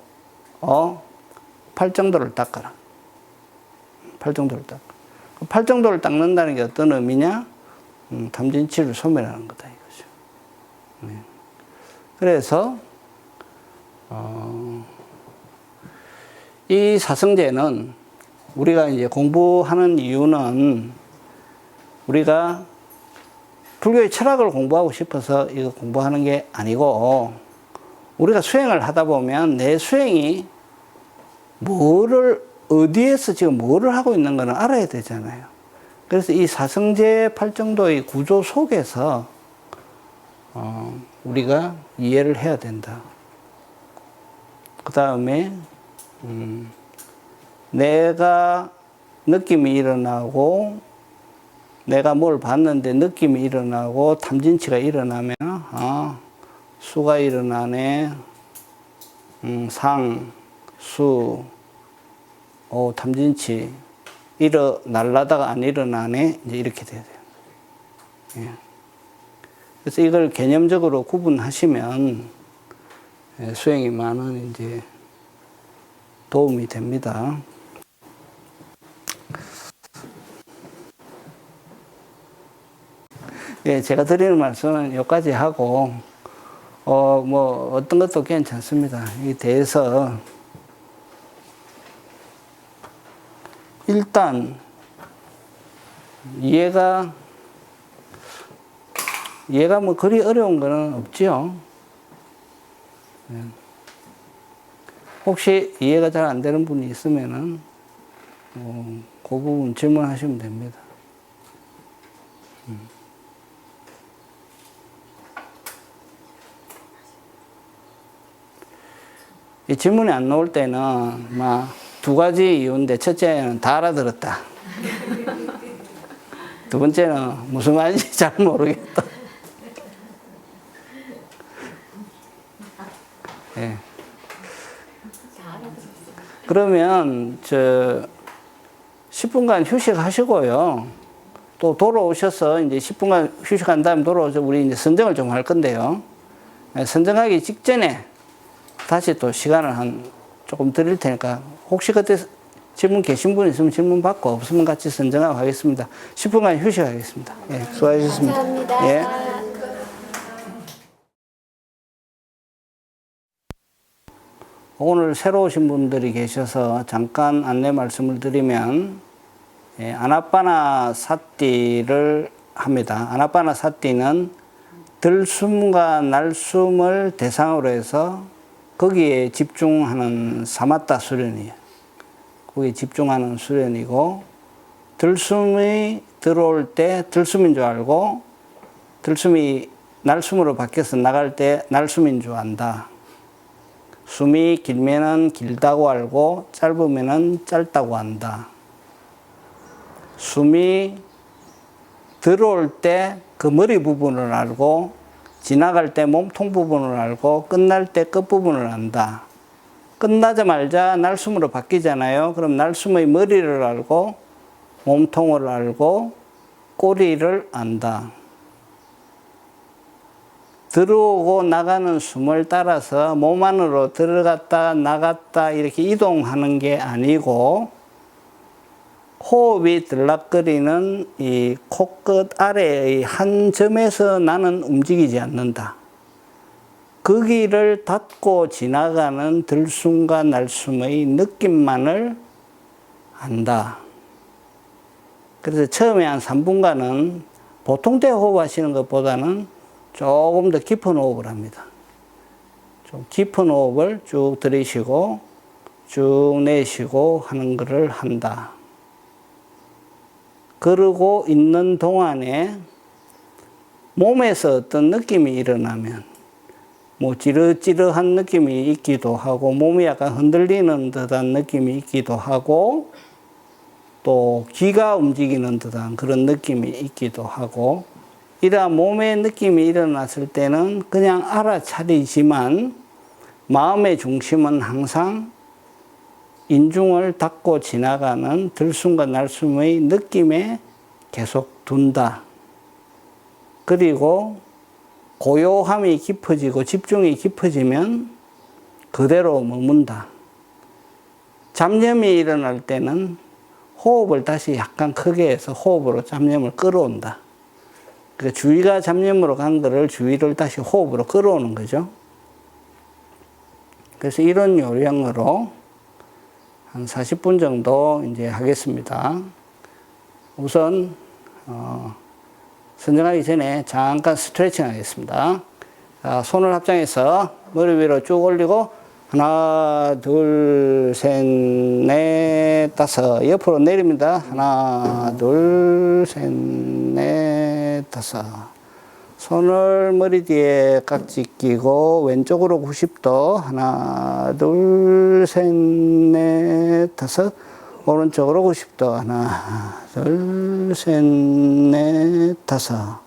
8정도를 닦아라. 8정도를 닦아. 8정도를 닦는다는 게 어떤 의미냐? 탐진치를 소멸하는 거다 이거죠. 네. 그래서 이 사성제는 우리가 이제 공부하는 이유는 우리가 불교의 철학을 공부하고 싶어서 이거 공부하는 게 아니고 우리가 수행을 하다 보면 내 수행이 어디에서 지금 뭐를 하고 있는 거는 알아야 되잖아요. 그래서 이 사성제 8정도의 구조 속에서 우리가 이해를 해야 된다. 그 다음에 내가 느낌이 일어나고 내가 뭘 봤는데 느낌이 일어나고 탐진치가 일어나면 수가 일어나네. 상, 수, 탐진치 날라다가 안 일어나네. 이제 이렇게 돼야 돼요. 예. 그래서 이걸 개념적으로 구분하시면 수행이 많은 이제 도움이 됩니다. 예, 제가 드리는 말씀은 여기까지 하고, 어떤 것도 괜찮습니다. 이 대해서, 일단, 이해가 뭐 그리 어려운 거는 없지요. 예. 혹시 이해가 잘 안 되는 분이 있으면은, 그 부분 질문하시면 됩니다. 이 질문이 안 나올 때는 막 2가지 이유인데, 첫째는 다 알아들었다. 두 번째는 무슨 말인지 잘 모르겠다. 예. 그러면 10분간 휴식하시고요. 또 돌아오셔서 이제 10분간 휴식한 다음에 돌아오셔서 우리 이제 선정을 좀 할 건데요. 선정하기 직전에 다시 또 시간을 조금 드릴 테니까 혹시 그때 질문 계신 분 있으면 질문 받고 없으면 같이 선정하고 하겠습니다. 10분간 휴식하겠습니다. 예, 수고하셨습니다. 감사합니다. 예. 오늘 새로 오신 분들이 계셔서 잠깐 안내 말씀을 드리면, 아나빠나 사띠를 합니다. 아나빠나 사띠는 들숨과 날숨을 대상으로 해서 거기에 집중하는 사마타 수련이에요. 거기에 집중하는 수련이고, 들숨이 들어올 때 들숨인 줄 알고 들숨이 날숨으로 바뀌어서 나갈 때 날숨인 줄 안다. 숨이 길면은 길다고 알고 짧으면은 짧다고 안다. 숨이 들어올 때 그 머리 부분을 알고 지나갈 때 몸통 부분을 알고 끝날 때 끝부분을 안다. 끝나자마자 날숨으로 바뀌잖아요. 그럼 날숨의 머리를 알고 몸통을 알고 꼬리를 안다. 들어오고 나가는 숨을 따라서 몸 안으로 들어갔다 나갔다 이렇게 이동하는 게 아니고 호흡이 들락거리는 이 코끝 아래의 한 점에서 나는 움직이지 않는다. 거기를 닫고 지나가는 들숨과 날숨의 느낌만을 안다. 그래서 처음에 한 3분간은 보통 때 호흡하시는 것보다는 조금 더 깊은 호흡을 합니다. 좀 깊은 호흡을 쭉 들이쉬고 쭉 내쉬고 하는 것을 한다. 그러고 있는 동안에 몸에서 어떤 느낌이 일어나면 뭐 찌르찌르한 느낌이 있기도 하고 몸이 약간 흔들리는 듯한 느낌이 있기도 하고 또 귀가 움직이는 듯한 그런 느낌이 있기도 하고 이러한 몸의 느낌이 일어났을 때는 그냥 알아차리지만 마음의 중심은 항상 인중을 닫고 지나가는 들숨과 날숨의 느낌에 계속 둔다. 그리고 고요함이 깊어지고 집중이 깊어지면 그대로 머문다. 잡념이 일어날 때는 호흡을 다시 약간 크게 해서 호흡으로 잡념을 끌어온다. 그러니까 주의가 잡념으로 간 거를 주의를 다시 호흡으로 끌어오는 거죠. 그래서 이런 요령으로 한 40분 정도 이제 하겠습니다. 우선 선정하기 전에 잠깐 스트레칭 하겠습니다. 자, 손을 합장해서 머리 위로 쭉 올리고 하나, 둘, 셋, 넷, 다섯. 옆으로 내립니다. 하나, 둘, 셋, 넷, 다섯. 손을 머리 뒤에 깍지 끼고 왼쪽으로 90도. 하나, 둘, 셋, 넷, 다섯. 오른쪽으로 90도. 하나, 둘, 셋, 넷, 다섯.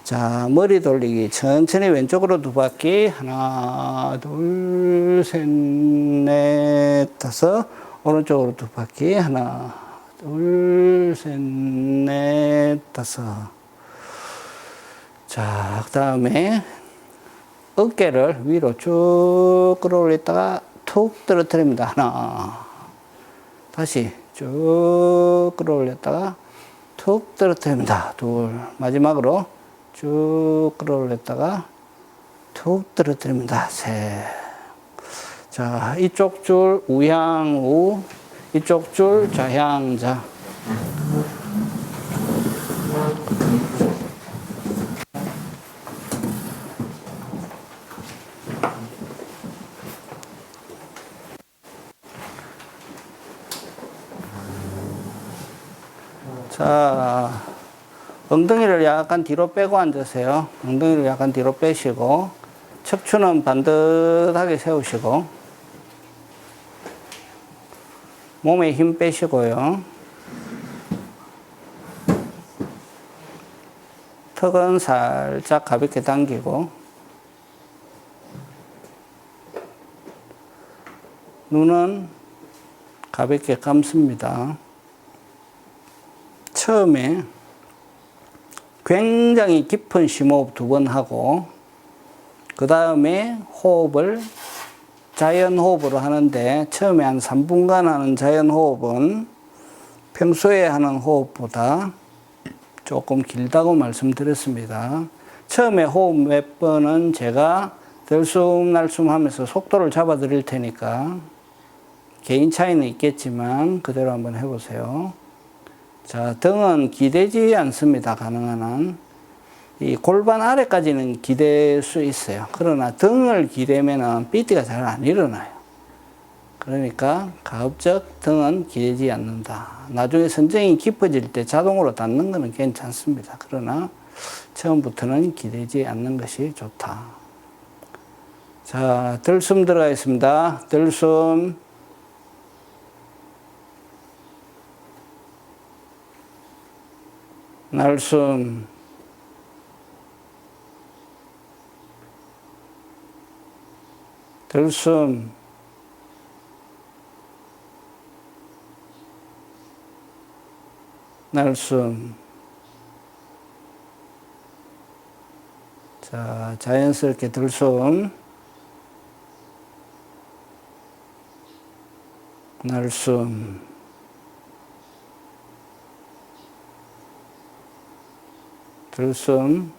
자, 머리 돌리기. 천천히 왼쪽으로 2바퀴. 하나, 둘, 셋, 넷, 다섯. 오른쪽으로 2바퀴. 하나, 둘, 셋, 넷, 다섯. 자, 그 다음에 어깨를 위로 쭉 끌어올렸다가 툭 떨어뜨립니다. 하나. 다시 쭉 끌어올렸다가 툭 떨어뜨립니다. 둘. 마지막으로 쭉 끌어올렸다가 툭 떨어뜨립니다. 셋. 자, 이쪽 줄 우향우, 이쪽 줄 좌향자. 자, 엉덩이를 약간 뒤로 빼고 앉으세요. 엉덩이를 약간 뒤로 빼시고 척추는 반듯하게 세우시고 몸에 힘 빼시고요. 턱은 살짝 가볍게 당기고 눈은 가볍게 감습니다. 처음에 굉장히 깊은 심호흡 2번 하고 그 다음에 호흡을 자연호흡으로 하는데 처음에 한 3분간 하는 자연호흡은 평소에 하는 호흡보다 조금 길다고 말씀드렸습니다. 처음에 호흡 몇 번은 제가 들숨 날숨 하면서 속도를 잡아 드릴 테니까 개인 차이는 있겠지만 그대로 한번 해보세요. 자, 등은 기대지 않습니다. 가능한 한. 이 골반 아래까지는 기댈 수 있어요. 그러나 등을 기대면은 삐띠가 잘 안 일어나요. 그러니까 가급적 등은 기대지 않는다. 나중에 선정이 깊어질 때 자동으로 닫는 것은 괜찮습니다. 그러나 처음부터는 기대지 않는 것이 좋다. 자, 들숨 들어가겠습니다. 들숨. 날숨. 들숨. 날숨. 자, 자연스럽게 들숨. 날숨. 들숨.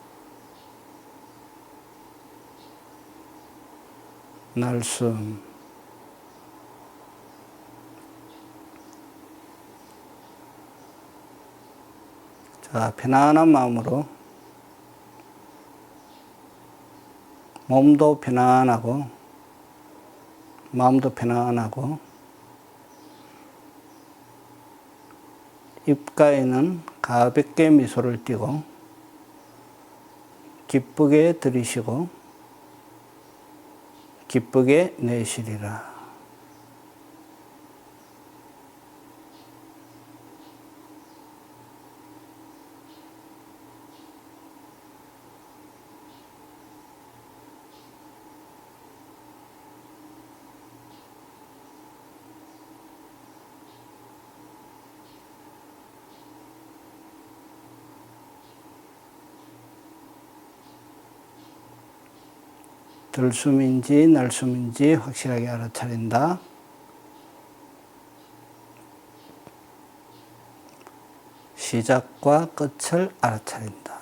날숨. 자, 편안한 마음으로 몸도 편안하고 마음도 편안하고 입가에는 가볍게 미소를 띠고 기쁘게 들이쉬고 기쁘게 내쉬리라. 들숨인지 날숨인지 확실하게 알아차린다. 시작과 끝을 알아차린다.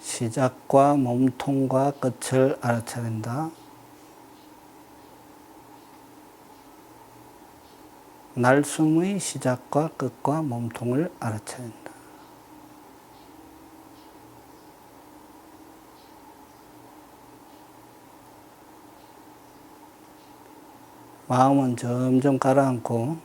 시작과 몸통과 끝을 알아차린다. 날숨의 시작과 끝과 몸통을 알아차린다. 마음은 점점 가라앉고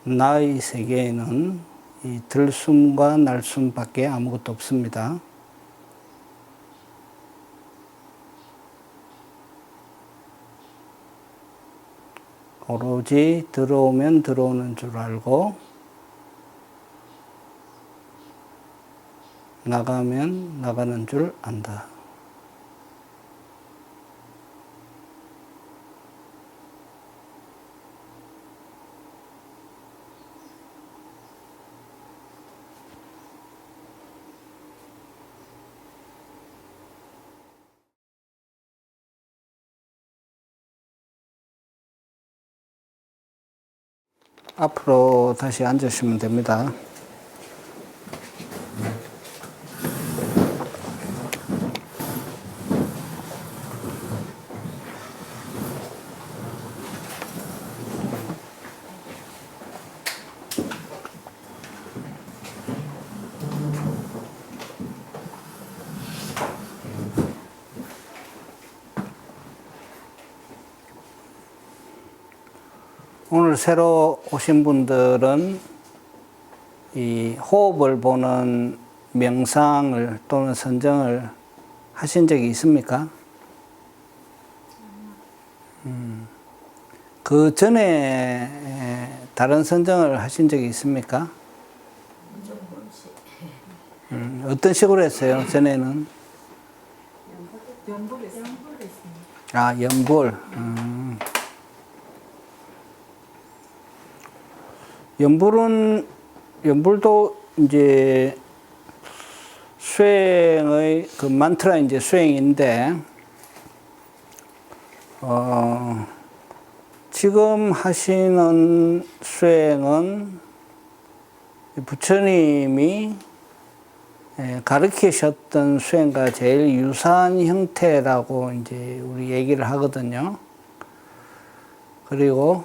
나의 세계에는 이 들숨과 날숨밖에 아무것도 없습니다. 오로지 들어오면 들어오는 줄 알고 나가면 나가는 줄 안다. 앞으로 다시 앉으시면 됩니다. 오늘 새로 오신 분들은 이 호흡을 보는 명상을 또는 선정을 하신 적이 있습니까? 그 전에 다른 선정을 하신 적이 있습니까? 어떤 식으로 했어요? 전에는? 연불했습니다. 아, 연불. 연불도 이제 수행의 그 만트라 이제 수행인데, 지금 하시는 수행은 부처님이 가르치셨던 수행과 제일 유사한 형태라고 이제 우리 얘기를 하거든요. 그리고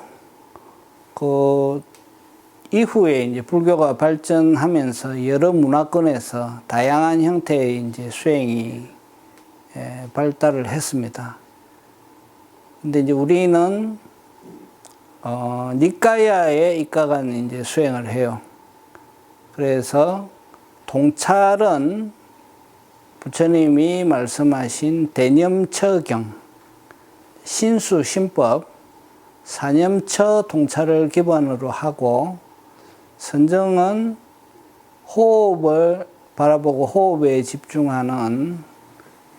그 이후에 이제 불교가 발전하면서 여러 문화권에서 다양한 형태의 이제 수행이 발달을 했습니다. 근데 이제 우리는 니까야에 입각한 이제 수행을 해요. 그래서 동찰은 부처님이 말씀하신 대념처경, 신수신법, 사념처 동찰을 기반으로 하고, 선정은 호흡을 바라보고 호흡에 집중하는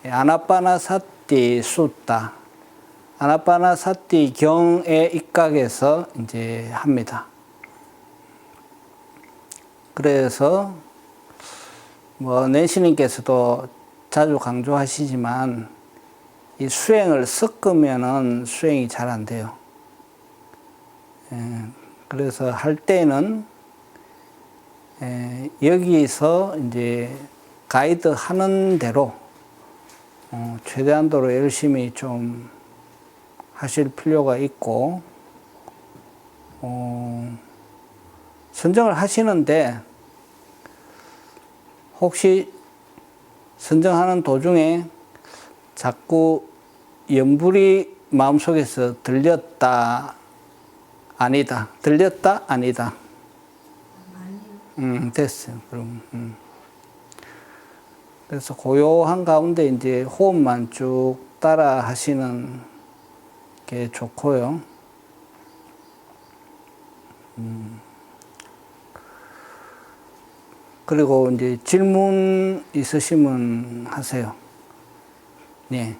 아나파나사티 숫다, 아나파나사티 경에 입각해서 이제 합니다. 그래서 뭐 낸시님께서도 자주 강조하시지만 이 수행을 섞으면은 수행이 잘 안 돼요. 그래서 할 때는 여기서 이제 가이드 하는 대로 최대한도로 열심히 좀 하실 필요가 있고, 선정을 하시는데 혹시 선정하는 도중에 자꾸 염불이 마음속에서 들렸다, 아니다, 들렸다, 아니다. 됐어요. 그럼. 그래서 고요한 가운데 이제 호흡만 쭉 따라 하시는 게 좋고요. 그리고 이제 질문 있으시면 하세요. 네.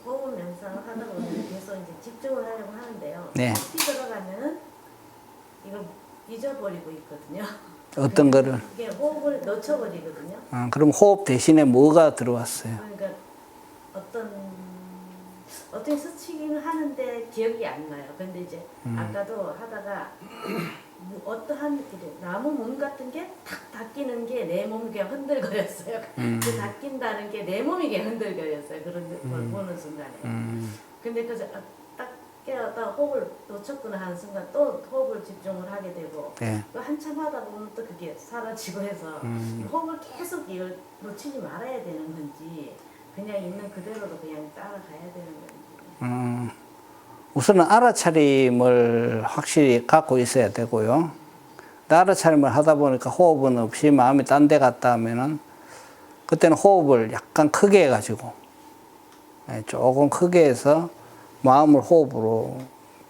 호흡 명상 하다 보면 계속 이제 집중을 하려고 하는데요. 네. 깊이 들어가면은 이걸 잊어버리고 있거든요. 어떤 거를? 이게 호흡을 놓쳐버리거든요. 그럼 호흡 대신에 뭐가 들어왔어요? 그러니까 어떻게 스치기는 하는데 기억이 안 나요. 근데 이제 아까도 하다가 어떠한 나무 문 같은 게 탁 닦이는 게 내 몸이 그냥 흔들거렸어요. 그 닦인다는 게 내 몸이 그냥 흔들거렸어요. 그런 걸 보는 순간에. 근데 그래서 딱 깨었다 호흡을 놓쳤구나 하는 순간 또 호흡을 집중을 하게 되고, 네. 또 한참 하다 보면 또 그게 사라지고 해서 호흡을 계속 이걸 놓치지 말아야 되는 건지 그냥 있는 그대로로 그냥 따라가야 되는 건지. 우선은 알아차림을 확실히 갖고 있어야 되고요. 알아차림을 하다 보니까 호흡은 없이 마음이 딴 데 갔다 하면은 그때는 호흡을 약간 크게 해가지고 조금 크게 해서 마음을 호흡으로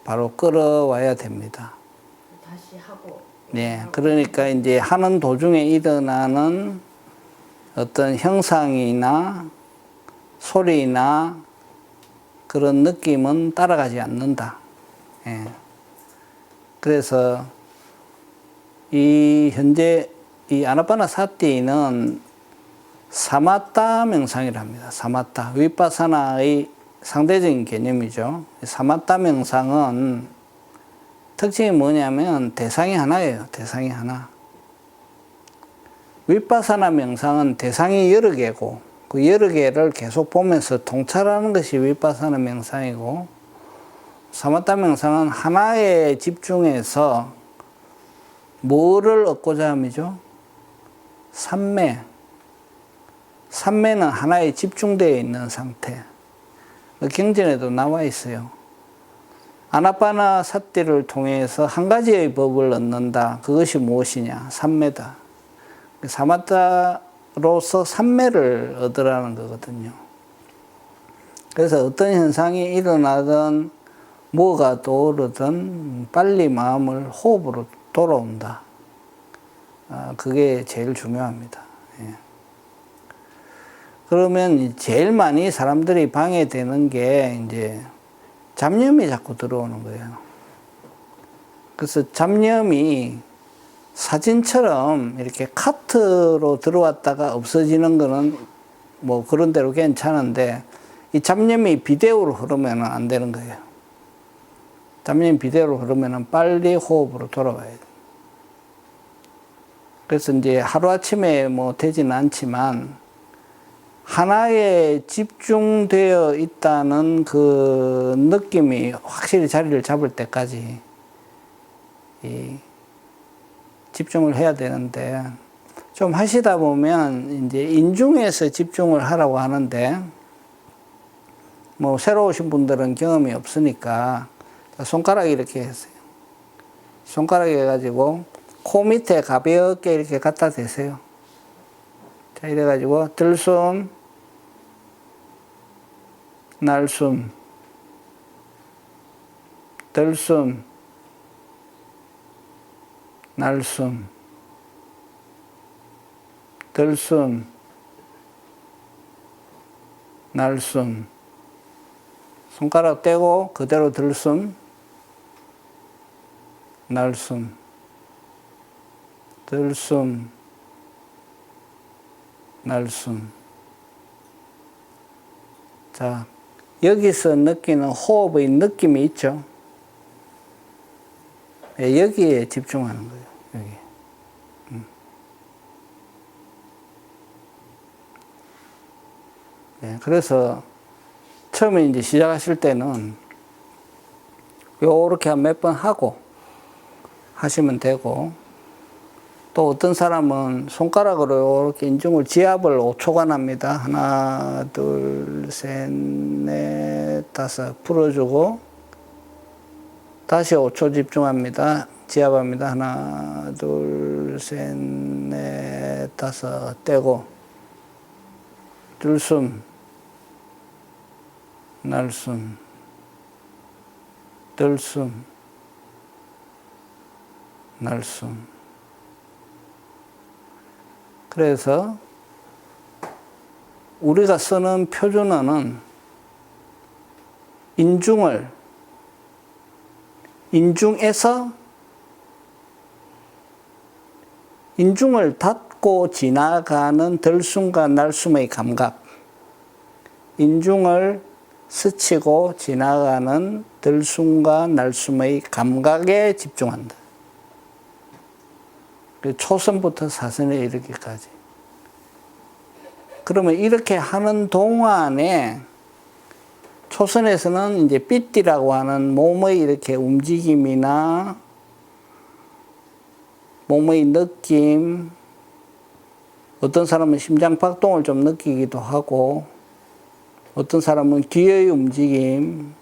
바로 끌어와야 됩니다. 다시 하고. 네, 그러니까 이제 하는 도중에 일어나는 어떤 형상이나 소리나 그런 느낌은 따라가지 않는다. 예. 그래서 현재 이 아나파나사티는 사마타 명상이랍니다. 사마타, 위파사나의 상대적인 개념이죠. 사마타 명상은 특징이 뭐냐면 대상이 하나예요. 대상이 하나. 위파사나 명상은 대상이 여러 개고 그 여러 개를 계속 보면서 통찰하는 것이 위파사나 명상이고, 사마타 명상은 하나에 집중해서 뭐를 얻고자 함이죠? 삼매. 삼매는 하나에 집중되어 있는 상태. 경전에도 나와 있어요. 아나파나사티를 통해서 한 가지의 법을 얻는다. 그것이 무엇이냐? 삼매다. 사마타로서 삼매를 얻으라는 거거든요. 그래서 어떤 현상이 일어나든 뭐가 떠오르든 빨리 마음을 호흡으로 돌아온다. 그게 제일 중요합니다. 예. 그러면 제일 많이 사람들이 방해되는 게 이제 잡념이 자꾸 들어오는 거예요. 그래서 잡념이 사진처럼 이렇게 카트로 들어왔다가 없어지는 거는 뭐 그런 대로 괜찮은데, 이 잡념이 비대오로 흐르면 안 되는 거예요. 잡념이 비대오로 흐르면 빨리 호흡으로 돌아와야 돼요. 그래서 이제 하루아침에 뭐 되지는 않지만 하나에 집중되어 있다는 그 느낌이 확실히 자리를 잡을 때까지 집중을 해야 되는데, 좀 하시다 보면 이제 인중에서 집중을 하라고 하는데, 뭐 새로 오신 분들은 경험이 없으니까 손가락 이렇게 했어요. 손가락 해가지고 코 밑에 가볍게 이렇게 갖다 대세요. 자, 이래가지고 들숨, 날숨, 들숨, 날숨, 들숨, 날숨. 손가락 떼고 그대로 들숨, 날숨, 들숨, 날숨. 자, 여기서 느끼는 호흡의 느낌이 있죠. 여기에 집중하는 거예요. 여기. 네, 그래서 처음에 이제 시작하실 때는 요렇게 한 몇 번 하고 하시면 되고, 또 어떤 사람은 손가락으로 이렇게 인중을 지압을 5초간 합니다. 하나, 둘, 셋, 넷, 다섯 풀어주고 다시 5초 집중합니다. 지압합니다. 하나, 둘, 셋, 넷, 다섯 떼고 들숨, 날숨, 들숨, 날숨. 그래서 우리가 쓰는 표준어는 인중에서 인중을 닫고 지나가는 들숨과 날숨의 감각, 인중을 스치고 지나가는 들숨과 날숨의 감각에 집중한다. 초선부터 사선에 이르기까지. 그러면 이렇게 하는 동안에 초선에서는 이제 삐띠라고 하는 몸의 이렇게 움직임이나 몸의 느낌, 어떤 사람은 심장박동을 좀 느끼기도 하고, 어떤 사람은 귀의 움직임,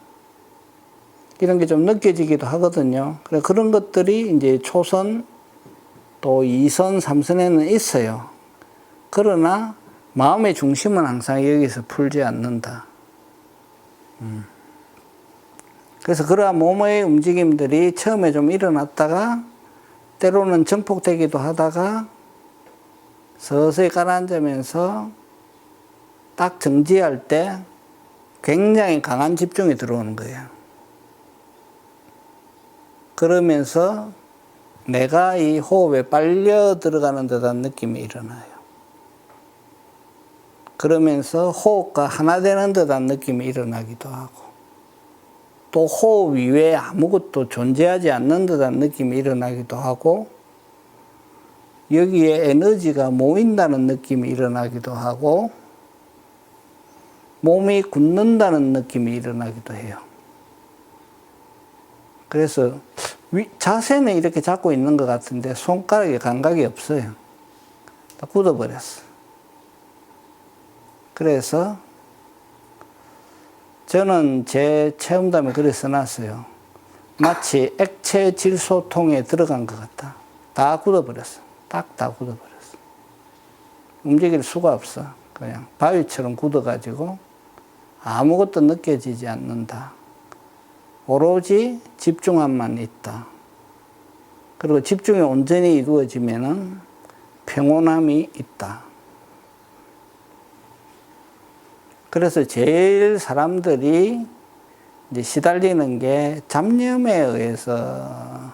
이런 게 좀 느껴지기도 하거든요. 그래, 그런 것들이 이제 초선, 또 2선, 3선에는 있어요. 그러나 마음의 중심은 항상 여기서 풀지 않는다. 그래서 그러한 몸의 움직임들이 처음에 좀 일어났다가 때로는 정폭되기도 하다가 서서히 가라앉으면서 딱 정지할 때 굉장히 강한 집중이 들어오는 거예요. 그러면서 내가 이 호흡에 빨려 들어가는 듯한 느낌이 일어나요. 그러면서 호흡과 하나 되는 듯한 느낌이 일어나기도 하고, 또 호흡 이외에 아무것도 존재하지 않는 듯한 느낌이 일어나기도 하고, 여기에 에너지가 모인다는 느낌이 일어나기도 하고, 몸이 굳는다는 느낌이 일어나기도 해요. 그래서 자세는 이렇게 잡고 있는 것 같은데 손가락에 감각이 없어요. 다 굳어버렸어. 그래서 저는 제 체험담에 그렇게 써놨어요. 마치 액체 질소통에 들어간 것 같다. 다 굳어버렸어. 딱 다 굳어버렸어. 움직일 수가 없어. 그냥 바위처럼 굳어가지고 아무것도 느껴지지 않는다. 오로지 집중함만 있다. 그리고 집중이 온전히 이루어지면은 평온함이 있다. 그래서 제일 사람들이 이제 시달리는 게 잡념에 의해서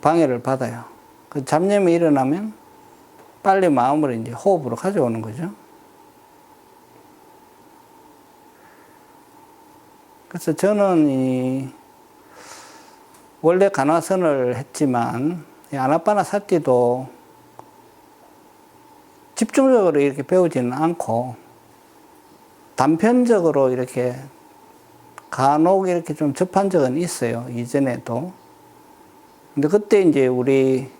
방해를 받아요. 그 잡념이 일어나면 빨리 마음을 이제 호흡으로 가져오는 거죠. 그래서 저는 원래 간화선을 했지만 이 아나파나사티도 집중적으로 이렇게 배우지는 않고 단편적으로 이렇게 간혹 이렇게 좀 접한 적은 있어요. 이전에도. 근데 그때 이제 우리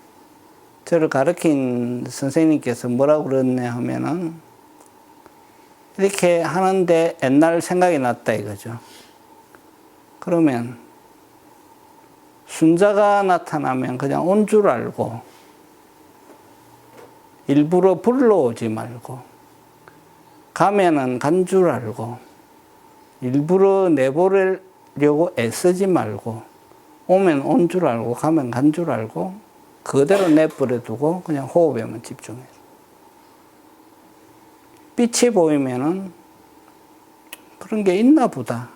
저를 가르친 선생님께서 뭐라고 그랬냐 하면은 이렇게 하는데 옛날 생각이 났다 이거죠. 그러면 순자가 나타나면 그냥 온 줄 알고 일부러 불러오지 말고 가면은 간 줄 알고 일부러 내보려고 애쓰지 말고 오면 온 줄 알고 가면 간 줄 알고 그대로 내버려 두고 그냥 호흡에만 집중해요. 빛이 보이면은 그런 게 있나 보다.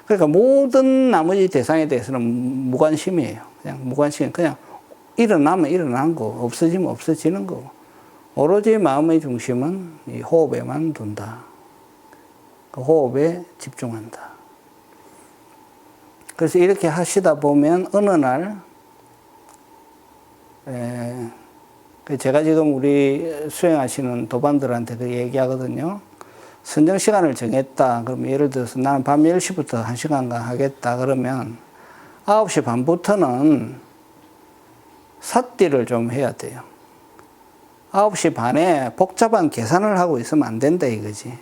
그러니까 모든 나머지 대상에 대해서는 무관심이에요. 그냥 무관심. 그냥 일어나면 일어난 거, 없어지면 없어지는 거. 오로지 마음의 중심은 이 호흡에만 둔다. 그 호흡에 집중한다. 그래서 이렇게 하시다 보면 어느 날 제가 지금 우리 수행하시는 도반들한테 그 얘기하거든요. 선정 시간을 정했다. 그러면 예를 들어서 나는 밤 10시부터 1시간간 하겠다. 그러면 9시 반부터는 삿띠를 좀 해야 돼요. 9시 반에 복잡한 계산을 하고 있으면 안 된다 이거지.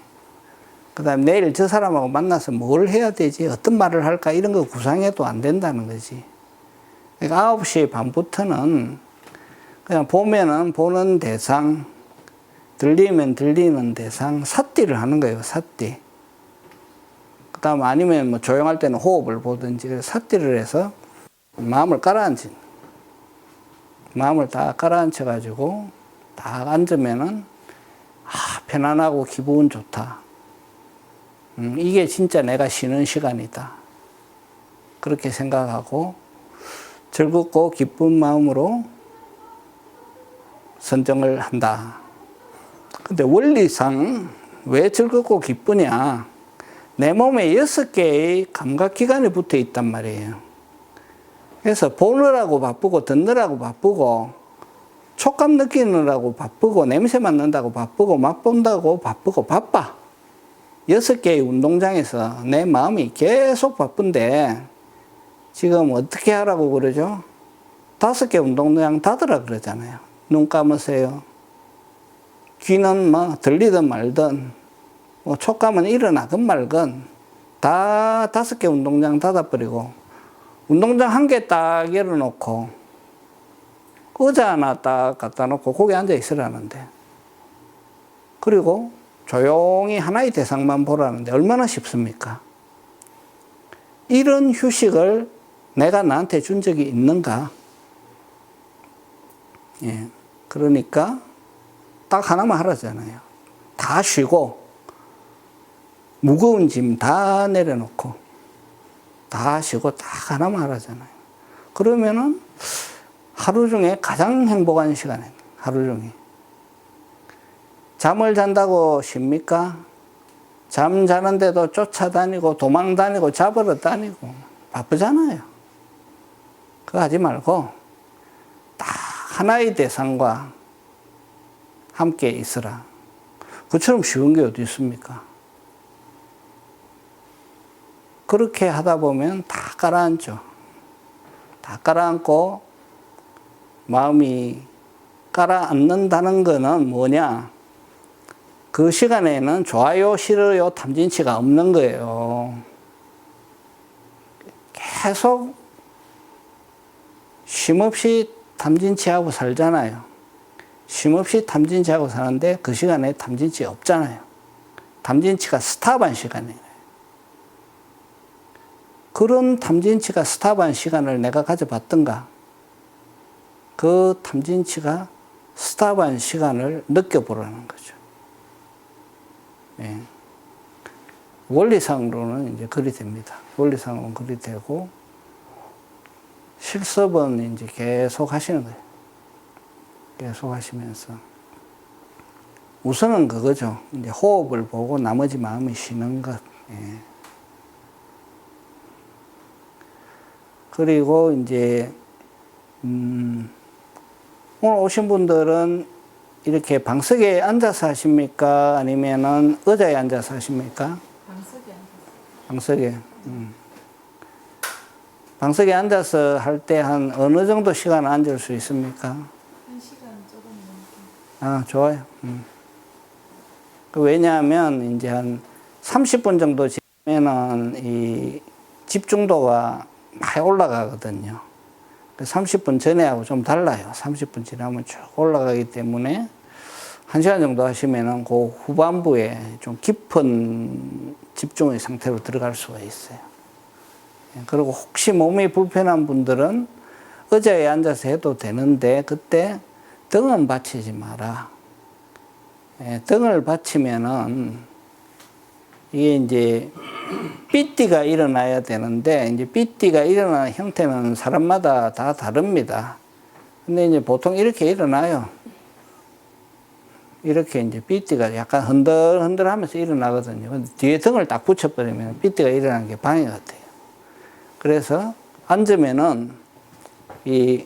그 다음에 내일 저 사람하고 만나서 뭘 해야 되지? 어떤 말을 할까? 이런 거 구상해도 안 된다는 거지. 그러니까 9시 반부터는 그냥 보면은 보는 대상, 들리면 들리는 대상, 삿띠를 하는 거예요, 삿띠. 그 다음 아니면 뭐 조용할 때는 호흡을 보든지, 삿띠를 해서 마음을 가라앉힌. 마음을 다 가라앉혀가지고 딱 앉으면은, 편안하고 기분 좋다. 이게 진짜 내가 쉬는 시간이다. 그렇게 생각하고 즐겁고 기쁜 마음으로 선정을 한다. 근데 원리상 왜 즐겁고 기쁘냐? 내 몸에 6개의 감각기관이 붙어 있단 말이에요. 그래서 보느라고 바쁘고 듣느라고 바쁘고 촉감 느끼느라고 바쁘고 냄새 맡는다고 바쁘고 맛본다고 바쁘고 바빠. 6개의 운동장에서 내 마음이 계속 바쁜데 지금 어떻게 하라고 그러죠? 5개 운동장 닫으라 그러잖아요. 눈 감으세요. 귀는 뭐 들리든 말든 뭐 촉감은 일어나든 말든 다 5개 운동장 닫아버리고 운동장 1개 딱 열어놓고 의자 하나 딱 갖다 놓고 거기 앉아 있으라는데 그리고 조용히 하나의 대상만 보라는데 얼마나 쉽습니까? 이런 휴식을 내가 나한테 준 적이 있는가? 예. 그러니까 딱 하나만 하라잖아요. 다 쉬고 무거운 짐 다 내려놓고 다 쉬고 딱 하나만 하라잖아요. 그러면은 하루 중에 가장 행복한 시간이에요. 하루 중에. 잠을 잔다고 쉽니까? 잠 자는데도 쫓아다니고 도망다니고 잡으러 다니고 바쁘잖아요. 그거 하지 말고 딱 하나의 대상과 함께 있으라. 그처럼 쉬운 게 어디 있습니까? 그렇게 하다 보면 다 가라앉죠. 다 가라앉고 마음이 가라앉는다는 거는 뭐냐? 그 시간에는 좋아요, 싫어요, 탐진치가 없는 거예요. 계속 쉼없이 탐진치하고 살잖아요. 쉼없이 탐진치하고 사는데 그 시간에 탐진치 없잖아요. 탐진치가 스탑한 시간이에요. 그런 탐진치가 스탑한 시간을 내가 가져봤던가? 그 탐진치가 스탑한 시간을 느껴보라는 거죠. 예. 원리상으로는 이제 그리 됩니다. 원리상으로는 그리 되고, 실습은 이제 계속 하시는 거예요. 계속 하시면서. 우선은 그거죠. 이제 호흡을 보고 나머지 마음이 쉬는 것. 예. 그리고 이제, 오늘 오신 분들은 이렇게 방석에 앉아서 하십니까? 아니면은 의자에 앉아서 하십니까? 방석에 방석에. 방석에 앉아서 할 때 한 어느 정도 시간 앉을 수 있습니까? 1시간 조금 넘게. 아, 좋아요. 왜냐하면 이제 한 30분 정도 지나면은 이 집중도가 많이 올라가거든요. 30분 전에하고 좀 달라요. 30분 지나면 쭉 올라가기 때문에 1시간 정도 하시면은 그 후반부에 좀 깊은 집중의 상태로 들어갈 수가 있어요. 그리고 혹시 몸이 불편한 분들은 의자에 앉아서 해도 되는데 그때 등은 받치지 마라. 등을 받치면은 이게 이제 삐띠가 일어나야 되는데 이제 삐띠가 일어나는 형태는 사람마다 다 다릅니다. 근데 이제 보통 이렇게 일어나요. 이렇게 이제 삐띠가 약간 흔들흔들 하면서 일어나거든요. 근데 뒤에 등을 딱 붙여버리면 삐띠가 일어나는 게 방해가 돼요. 그래서 앉으면은 이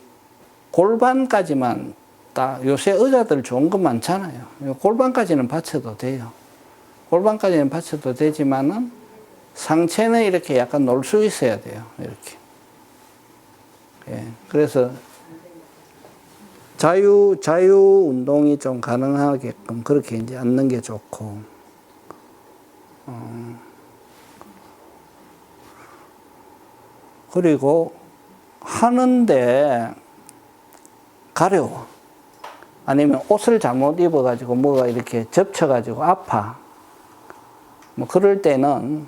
골반까지만 딱 요새 의자들 좋은 거 많잖아요. 골반까지는 받쳐도 돼요. 골반까지는 받쳐도 되지만은 상체는 이렇게 약간 놓을 수 있어야 돼요. 이렇게. 예. 그래서 자유 운동이 좀 가능하게끔 그렇게 이제 앉는 게 좋고, 그리고 하는데 가려워. 아니면 옷을 잘못 입어가지고 뭐가 이렇게 접쳐가지고 아파. 뭐 그럴 때는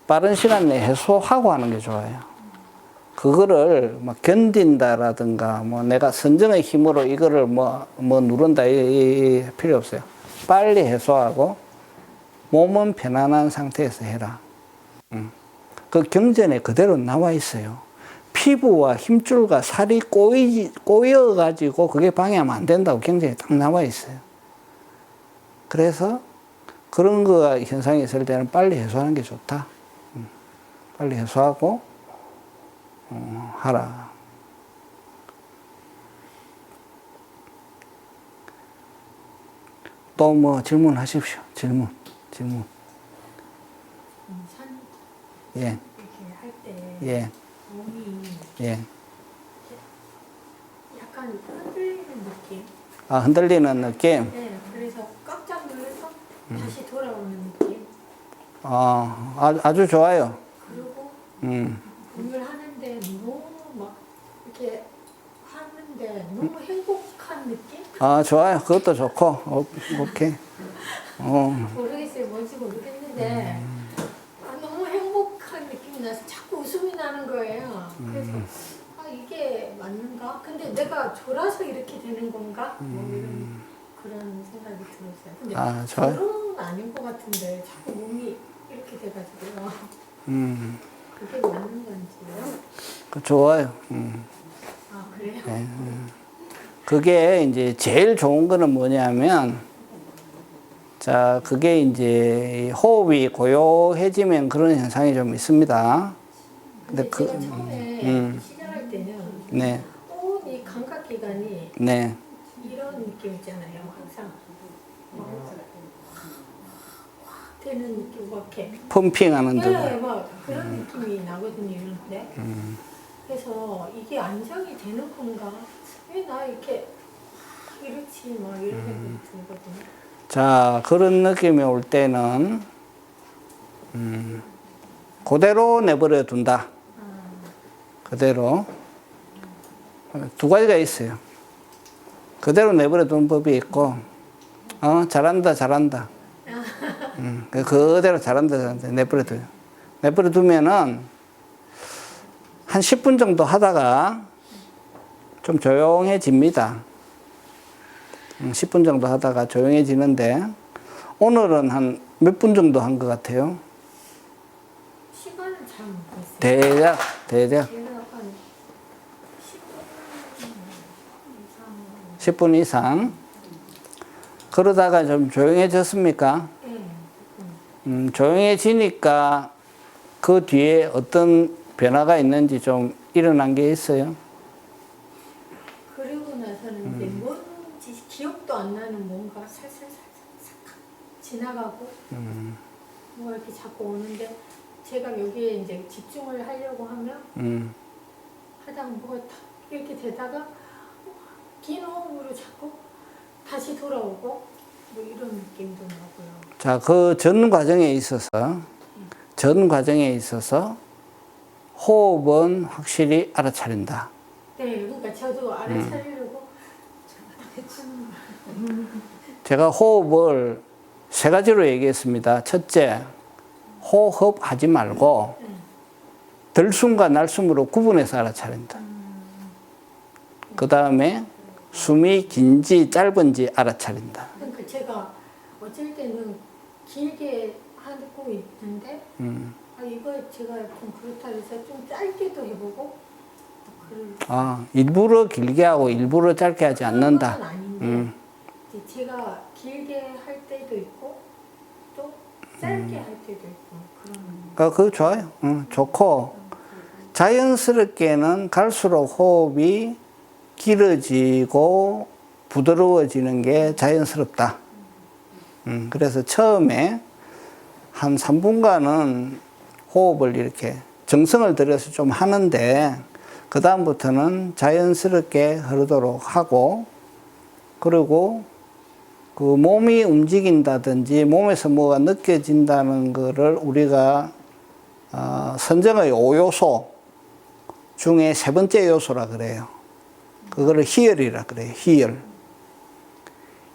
빠른 시간 내에 해소하고 하는 게 좋아요. 그거를 막 견딘다라든가 뭐 내가 선정의 힘으로 이거를 뭐 누른다 이 필요 없어요. 빨리 해소하고 몸은 편안한 상태에서 해라. 그 경전에 그대로 나와 있어요. 피부와 힘줄과 살이 꼬여가지고 그게 방해하면 안 된다고 경전에 딱 나와 있어요. 그래서 그런 거 현상이 있을 때는 빨리 해소하는 게 좋다. 빨리 해소하고 하라. 또 뭐 질문하십시오. 질문. 산 예, 이렇게 할 때 예, 몸이 예. 약간 흔들리는 느낌. 아, 흔들리는 느낌? 네, 그래서 깜짝 놀라서 다시 돌아오는 느낌. 아주 좋아요. 그리고 음. 공을 하는데 너무 막 이렇게 하는데 너무 행복한 느낌? 아, 좋아요. 그것도 좋고. 오케이. 모르겠어요. 뭔지 모르겠는데 너무 행복한 느낌이 나서 자꾸 웃음이 나는 거예요. 그래서 이게 맞는가? 근데 내가 졸아서 이렇게 되는 건가? 뭐 이런 그런 생각이 들었어요. 근데 아, 좋아요. 졸음은 아닌 것 같은데 자꾸 몸이 이렇게 돼가지고요. 그게 맞는 건지요? 좋아요. 아 그래요? 네. 그게 이제 제일 좋은 거는 뭐냐면, 자, 그게 이제 호흡이 고요해지면 그런 현상이 좀 있습니다. 근데 근데 제가 처음에 시작할 때는 네, 이 감각기관이 네, 이런 느낌 있잖아요. 항상 확 되는 느낌, 막 이렇게. 펌핑하는 듯. 네, 막 그런 느낌이 나거든요. 이런데. 그래서 이게 안정이 되는 건가? 왜 나 이렇게 이렇지? 막 이런 생각이 들거든요. 자, 그런 느낌이 올 때는, 그대로 내버려 둔다. 그대로. 두 가지가 있어요. 그대로 내버려 두는 법이 있고, 잘한다. 그대로 잘한다. 내버려 둬요. 내버려 두면은, 한 10분 정도 하다가 좀 조용해집니다. 10분 정도 하다가 조용해지는데, 오늘은 한 몇 분 정도 한 것 같아요? 시간은 잘 모르겠어요. 대략 제가 한 10분 이상. 10분 이상. 그러다가 좀 조용해졌습니까? 네. 조용해지니까 그 뒤에 어떤 변화가 있는지 좀 일어난 게 있어요? 그리고 나서는 이제 뭔지 기억 안 나는 뭔가 살살살살 지나가고 뭔가 이렇게 자꾸 오는데 제가 여기에 이제 집중을 하려고 하면 하다가 뭐가 탁 이렇게 되다가 긴 호흡으로 자꾸 다시 돌아오고 뭐 이런 느낌도 나고요. 자, 그 전 과정에 있어서 호흡은 확실히 알아차린다. 네, 그러니까 저도 알아차리려고 제가 호흡을 세 가지로 얘기했습니다. 첫째, 호흡하지 말고 들숨과 날숨으로 구분해서 알아차린다. 그 다음에 숨이 긴지 짧은지 알아차린다. 그러니까 제가 어쩔 때는 길게 하고 있는데 아, 이거 제가 좀 그렇다 해서 좀 짧게도 해보고 일부러 길게 하고 일부러 짧게 하지 않는다. 그건 아닌데 이제 제가 길게 할 때도 있고 또 짧게 할 때도 있고 그런. 그거 좋아요. 좋고 자연스럽게는 갈수록 호흡이 길어지고 부드러워지는 게 자연스럽다. 그래서 처음에 한 3분간은 호흡을 이렇게 정성을 들여서 좀 하는데 그 다음부터는 자연스럽게 흐르도록 하고 그리고 그 몸이 움직인다든지 몸에서 뭐가 느껴진다는 거를 우리가 선정의 5요소 중에 세 번째 요소라 그래요. 그거를 희열이라 그래요. 희열.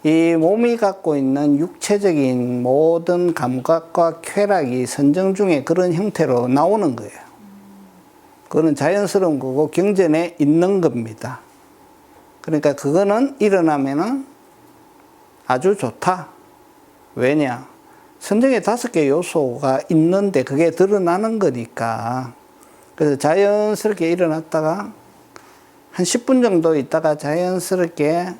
이 몸이 갖고 있는 육체적인 모든 감각과 쾌락이 선정 중에 그런 형태로 나오는 거예요. 그거는 자연스러운 거고 경전에 있는 겁니다. 그러니까 그거는 일어나면은 아주 좋다. 왜냐? 선정에 5개 요소가 있는데 그게 드러나는 거니까. 그래서 자연스럽게 일어났다가 한 10분 정도 있다가 자연스럽게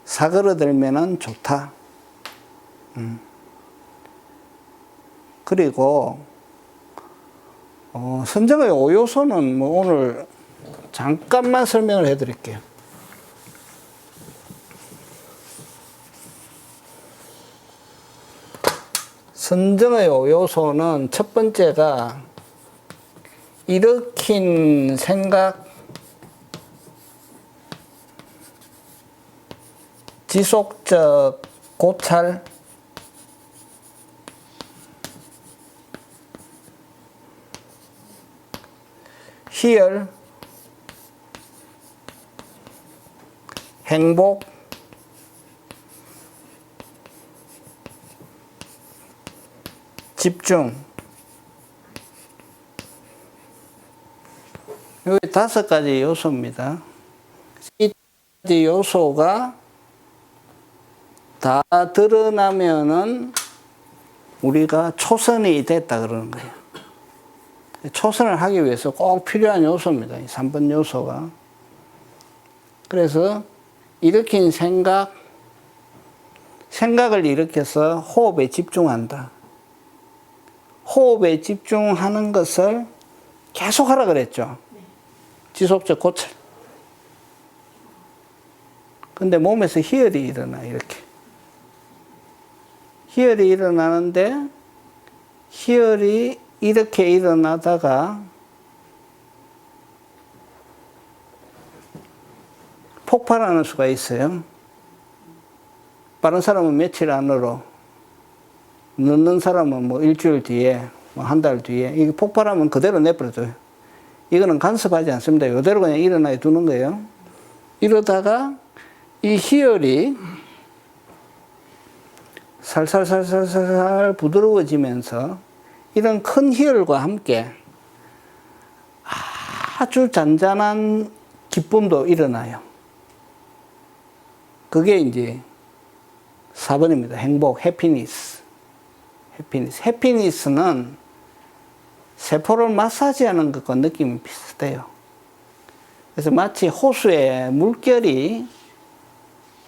사그러들면은 좋다. 그리고 선정의 5요소는 뭐 오늘 잠깐만 설명을 해 드릴게요. 선정의 5요소는 첫 번째가 일으킨 생각, 지속적 고찰, 희열, 행복, 집중. 여기 5가지 요소입니다. 이 5가지 요소가 다 드러나면은 우리가 초선이 됐다 그러는 거예요. 초선을 하기 위해서 꼭 필요한 요소입니다. 이 3번 요소가. 그래서 일으킨 생각을 일으켜서 호흡에 집중한다. 호흡에 집중하는 것을 계속 하라 그랬죠. 지속적 고찰. 근데 몸에서 희열이 일어나, 이렇게. 희열이 일어나는데, 희열이 이렇게 일어나다가 폭발하는 수가 있어요. 빠른 사람은 며칠 안으로, 늦는 사람은 뭐 일주일 뒤에, 뭐 한 달 뒤에, 이게 폭발하면 그대로 내버려둬요. 이거는 간섭하지 않습니다. 이대로 그냥 일어나 두는 거예요. 이러다가 이 희열이 살살살살살 부드러워지면서 이런 큰 희열과 함께 아주 잔잔한 기쁨도 일어나요. 그게 이제 4번입니다. 행복, 해피니스. 해피니스는 세포를 마사지하는 것과 느낌이 비슷해요. 그래서 마치 호수에 물결이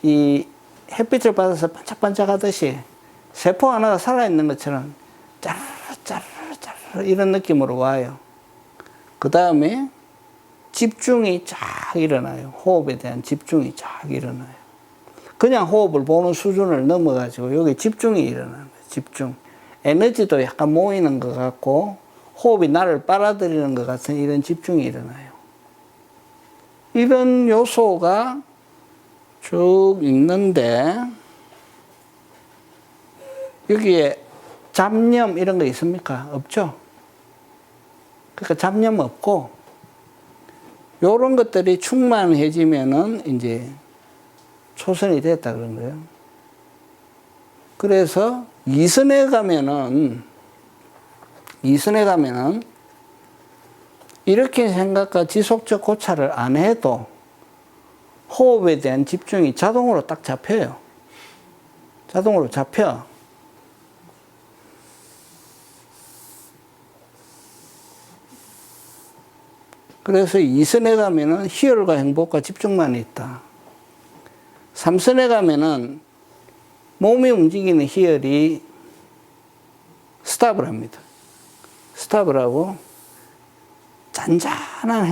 이 햇빛을 받아서 반짝반짝 하듯이 세포 하나가 살아있는 것처럼 짜르르 이런 느낌으로 와요. 그 다음에 집중이 쫙 일어나요. 호흡에 대한 집중이 쫙 일어나요. 그냥 호흡을 보는 수준을 넘어가지고 여기 집중이 일어나는 거예요. 집중. 에너지도 약간 모이는 것 같고 호흡이 나를 빨아들이는 것 같은 이런 집중이 일어나요. 이런 요소가 쭉 있는데 여기에 잡념 이런 거 있습니까? 없죠? 그러니까 잡념 없고 요런 것들이 충만해지면은 이제 초선이 됐다 그런 거예요. 그래서 이선에 가면은 이렇게 생각과 지속적 고찰을 안 해도 호흡에 대한 집중이 자동으로 딱 잡혀요. 자동으로 잡혀. 그래서 2선에 가면은 희열과 행복과 집중만 있다. 3선에 가면은 몸이 움직이는 희열이 스탑을 합니다. 스탑을 하고 잔잔한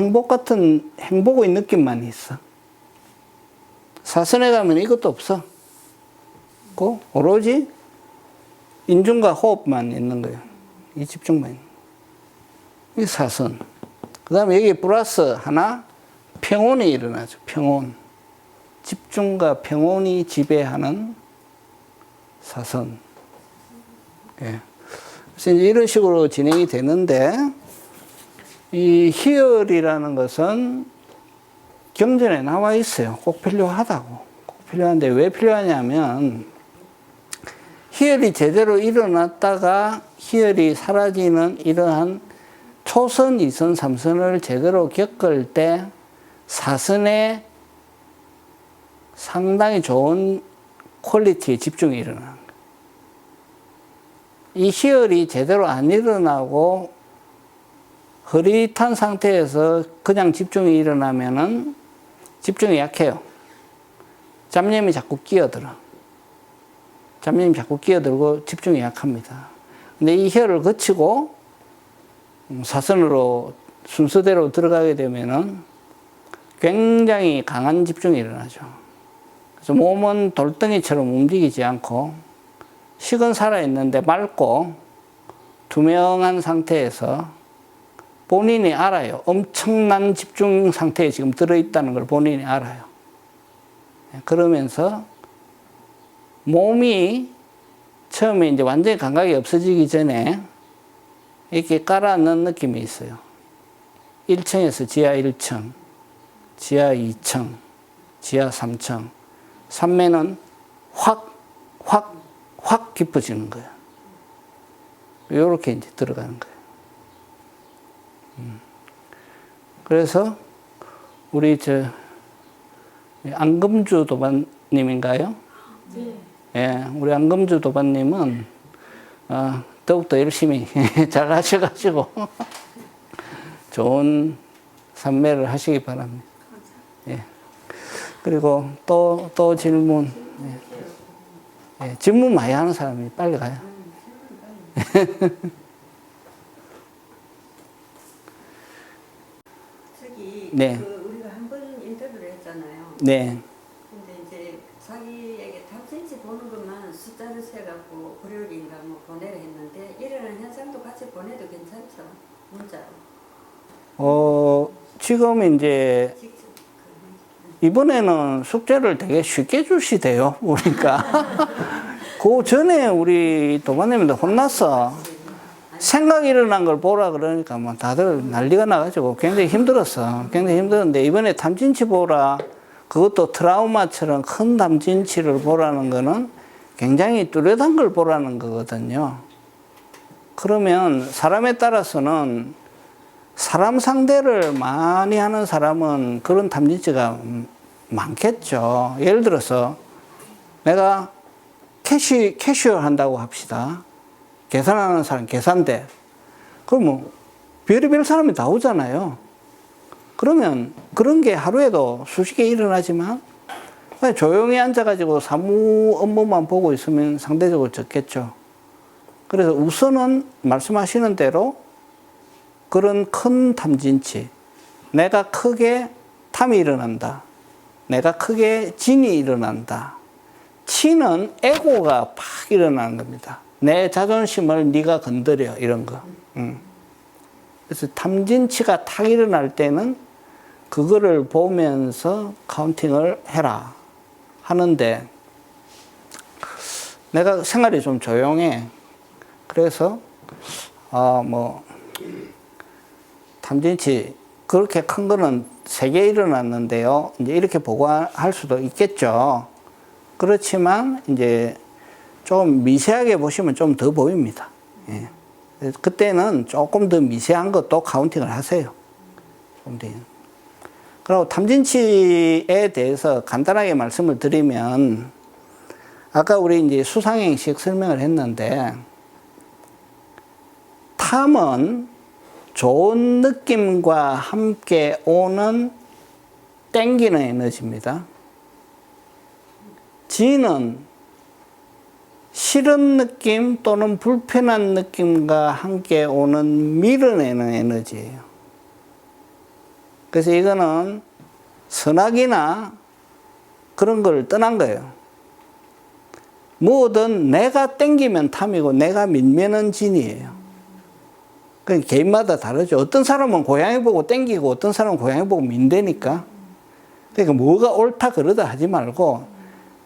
행복의 느낌만 있어. 4선에 가면 이것도 없어. 그 오로지 인중과 호흡만 있는 거예요. 이 집중만 있는 거예요. 이 4선. 그 다음에 여기 플러스 하나 평온이 일어나죠. 평온. 집중과 평온이 지배하는 4선. 예. 그래서 이제 이런 식으로 진행이 되는데 이 희열이라는 것은 경전에 나와 있어요. 꼭 필요하다고. 꼭 필요한데 왜 필요하냐면 희열이 제대로 일어났다가 희열이 사라지는 이러한 초선, 2선, 3선을 제대로 겪을 때 4선에 상당히 좋은 퀄리티의 집중이 일어나는 거예요. 이 희열이 제대로 안 일어나고 흐릿한 상태에서 그냥 집중이 일어나면은 집중이 약해요. 잡념이 자꾸 끼어들어. 잡념이 자꾸 끼어들고 집중이 약합니다. 근데 이 희열을 거치고 사선으로 순서대로 들어가게 되면은 굉장히 강한 집중이 일어나죠. 그래서 몸은 돌덩이처럼 움직이지 않고 식은 살아있는데 맑고 투명한 상태에서 본인이 알아요. 엄청난 집중 상태에 지금 들어있다는 걸 본인이 알아요. 그러면서 몸이 처음에 이제 완전히 감각이 없어지기 전에 이렇게 깔아넣는 느낌이 있어요. 1층에서 지하 1층, 지하 2층, 지하 3층. 산매는 확 깊어지는 거예요. 이렇게 이제 들어가는 거예요. 그래서 우리 안금주 도반님인가요? 네. 예, 우리 안금주 도반님은 더욱더 열심히 잘 하셔가지고 좋은 산매를 하시기 바랍니다. 예. 그리고 또 질문. 예. 예, 질문 많이 하는 사람이 빨리 가요. 저기 네. 우리가 한 번 인터뷰를 했잖아요. 네. 근데 이제 자기에게 탐진치 보는 것만 숫자를 세갖고 고려기인가 뭐 보내려 했는데 이러는 현상도 같이 보내도 괜찮죠? 문자로. 지금 이제 직접. 이번에는 숙제를 되게 쉽게 주시대요. 보니까. 그 전에 우리 도반님한테 혼났어. 생각이 일어난 걸 보라 그러니까 뭐 다들 난리가 나가지고 굉장히 힘들었어. 굉장히 힘들었는데 이번에 탐진치 보라. 그것도 트라우마처럼 큰 탐진치를 보라는 거는 굉장히 뚜렷한 걸 보라는 거거든요. 그러면 사람에 따라서는 사람 상대를 많이 하는 사람은 그런 탐진치가 많겠죠. 예를 들어서 내가 캐시어 한다고 합시다. 계산하는 사람, 계산대. 그럼 뭐 별의별 사람이 다 오잖아요. 그러면 그런 게 하루에도 수십 개 일어나지만 그냥 조용히 앉아가지고 사무 업무만 보고 있으면 상대적으로 적겠죠. 그래서 우선은 말씀하시는 대로 그런 큰 탐진치, 내가 크게 탐이 일어난다. 내가 크게 진이 일어난다. 치는 에고가 팍 일어나는 겁니다. 내 자존심을 네가 건드려 이런 거. 그래서 탐진치가 탁 일어날 때는 그거를 보면서 카운팅을 해라 하는데 내가 생활이 좀 조용해. 그래서 뭐 탐진치 그렇게 큰 거는 3개 일어났는데요. 이제 이렇게 보고할 수도 있겠죠. 그렇지만 이제 좀 미세하게 보시면 좀 더 보입니다. 예. 그때는 조금 더 미세한 것도 카운팅을 하세요. 그리고 탐진치에 대해서 간단하게 말씀을 드리면 아까 우리 이제 수상행식 설명을 했는데 탐은 좋은 느낌과 함께 오는 땡기는 에너지입니다. 진은 싫은 느낌 또는 불편한 느낌과 함께 오는 밀어내는 에너지예요. 그래서 이거는 선악이나 그런 걸 떠난 거예요. 뭐든 내가 땡기면 탐이고 내가 밀면은 진이에요. 그러니까 개인마다 다르죠. 어떤 사람은 고양이 보고 땡기고 어떤 사람은 고양이 보고 민대니까. 그러니까 뭐가 옳다 그러다 하지 말고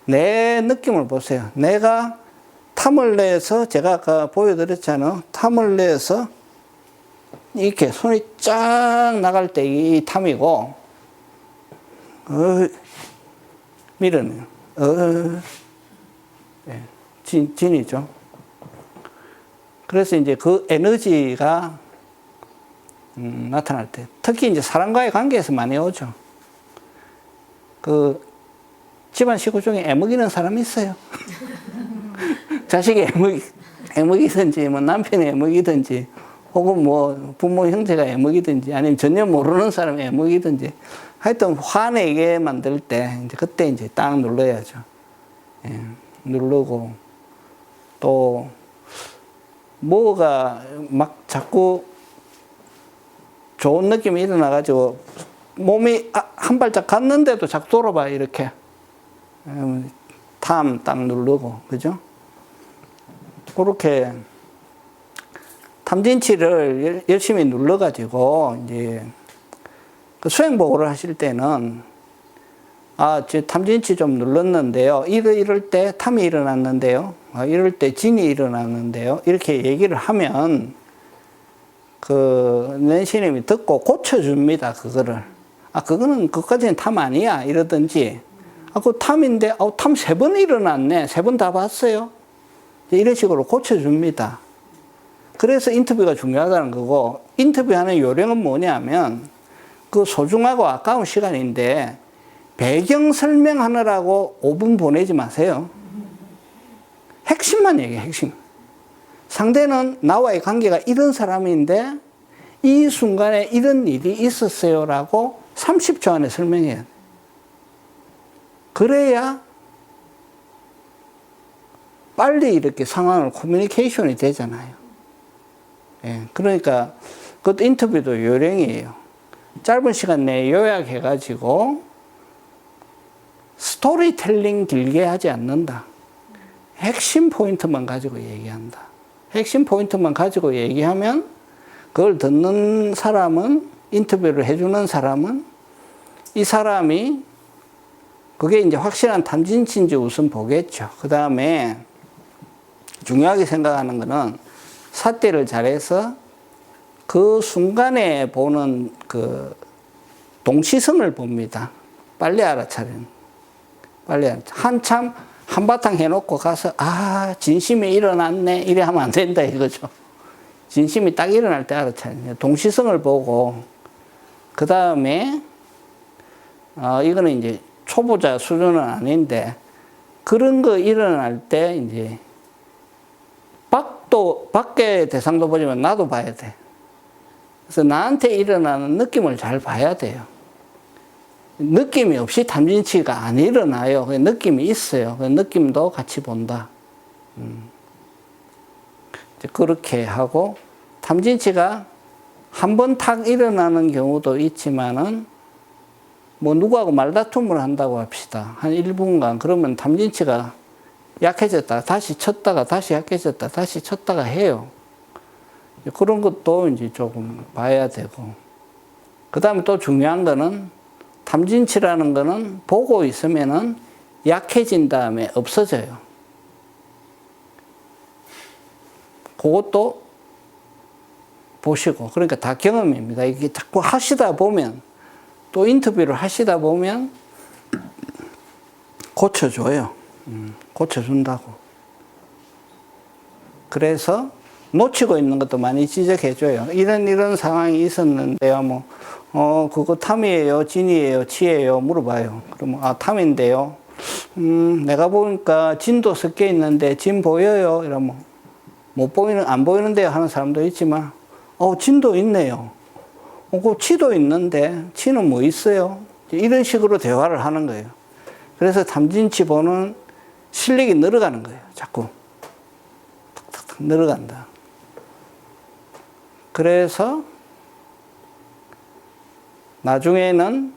내 느낌을 보세요. 내가 탐을 내서 제가 아까 보여드렸잖아요. 탐을 내서 이렇게 손이 쫙 나갈 때 이 탐이고 밀어내요. 네, 진이죠. 그래서 이제 그 에너지가 나타날 때 특히 이제 사람과의 관계에서 많이 오죠. 그 집안 식구 중에 애먹이는 사람이 있어요. 자식이 애먹이든지 뭐 남편이 애먹이든지 혹은 뭐 부모 형제가 애먹이든지 아니면 전혀 모르는 사람이 애먹이든지 하여튼 화내게 만들 때 이제 그때 이제 딱 눌러야죠. 예, 누르고 또 뭐가 막 자꾸 좋은 느낌이 일어나가지고 몸이 한 발짝 갔는데도 자꾸 돌아봐요, 이렇게. 탐 딱 누르고, 그죠? 그렇게 탐진치를 열심히 눌러가지고, 이제, 그 수행보고를 하실 때는, 저 탐진치 좀 눌렀는데요. 이럴 때 탐이 일어났는데요. 이럴 때 진이 일어났는데요. 이렇게 얘기를 하면, 낸시님이 듣고 고쳐줍니다, 그거를. 그거는, 그것까지는 탐 아니야. 이러든지, 그 탐인데, 탐 3번 일어났네. 3번 다 봤어요. 이런 식으로 고쳐줍니다. 그래서 인터뷰가 중요하다는 거고, 인터뷰하는 요령은 뭐냐면, 그 소중하고 아까운 시간인데, 배경 설명하느라고 5분 보내지 마세요. 핵심만 얘기해, 핵심. 상대는 나와의 관계가 이런 사람인데, 이 순간에 이런 일이 있었어요라고 30초 안에 설명해야 돼. 그래야 빨리 이렇게 상황을 커뮤니케이션이 되잖아요. 예, 그러니까 그것도 인터뷰도 요령이에요. 짧은 시간 내에 요약해가지고 스토리텔링 길게 하지 않는다. 핵심 포인트만 가지고 얘기한다. 핵심 포인트만 가지고 얘기하면 그걸 듣는 사람은, 인터뷰를 해주는 사람은 이 사람이 그게 이제 확실한 탐진치인지 우선 보겠죠. 그 다음에 중요하게 생각하는 거는 삿대를 잘해서 그 순간에 보는 그 동시성을 봅니다. 빨리 알아차리는. 한참 한바탕 해놓고 가서 진심이 일어났네 이래 하면 안 된다 이거죠. 진심이 딱 일어날 때 알아차리는. 동시성을 보고 그 다음에 이거는 이제 초보자 수준은 아닌데 그런 거 일어날 때 이제 밖의 대상도 보지만 나도 봐야 돼. 그래서 나한테 일어나는 느낌을 잘 봐야 돼요. 느낌이 없이 탐진치가 안 일어나요. 느낌이 있어요. 그 느낌도 같이 본다. 이제 그렇게 하고 탐진치가 한 번 탁 일어나는 경우도 있지만은 뭐 누구하고 말다툼을 한다고 합시다. 한 1분간. 그러면 탐진치가 약해졌다 다시 쳤다가 다시 약해졌다 다시 쳤다가 해요. 그런 것도 이제 조금 봐야 되고. 그 다음에 또 중요한 거는 탐진치라는 거는 보고 있으면은 약해진 다음에 없어져요. 그것도 보시고. 그러니까 다 경험입니다. 이게 자꾸 하시다 보면, 또 인터뷰를 하시다 보면 고쳐줘요. 고쳐준다고. 그래서 놓치고 있는 것도 많이 지적해줘요. 이런 상황이 있었는데요. 그거 탐이에요? 진이에요? 치예요? 물어봐요. 그러면, 탐인데요. 내가 보니까 진도 섞여 있는데 진 보여요? 이러면, 안 보이는데요? 하는 사람도 있지만, 진도 있네요. 그 치도 있는데, 치는 뭐 있어요? 이런 식으로 대화를 하는 거예요. 그래서 탐진치 보는 실력이 늘어가는 거예요. 자꾸. 탁탁탁 늘어간다. 그래서 나중에는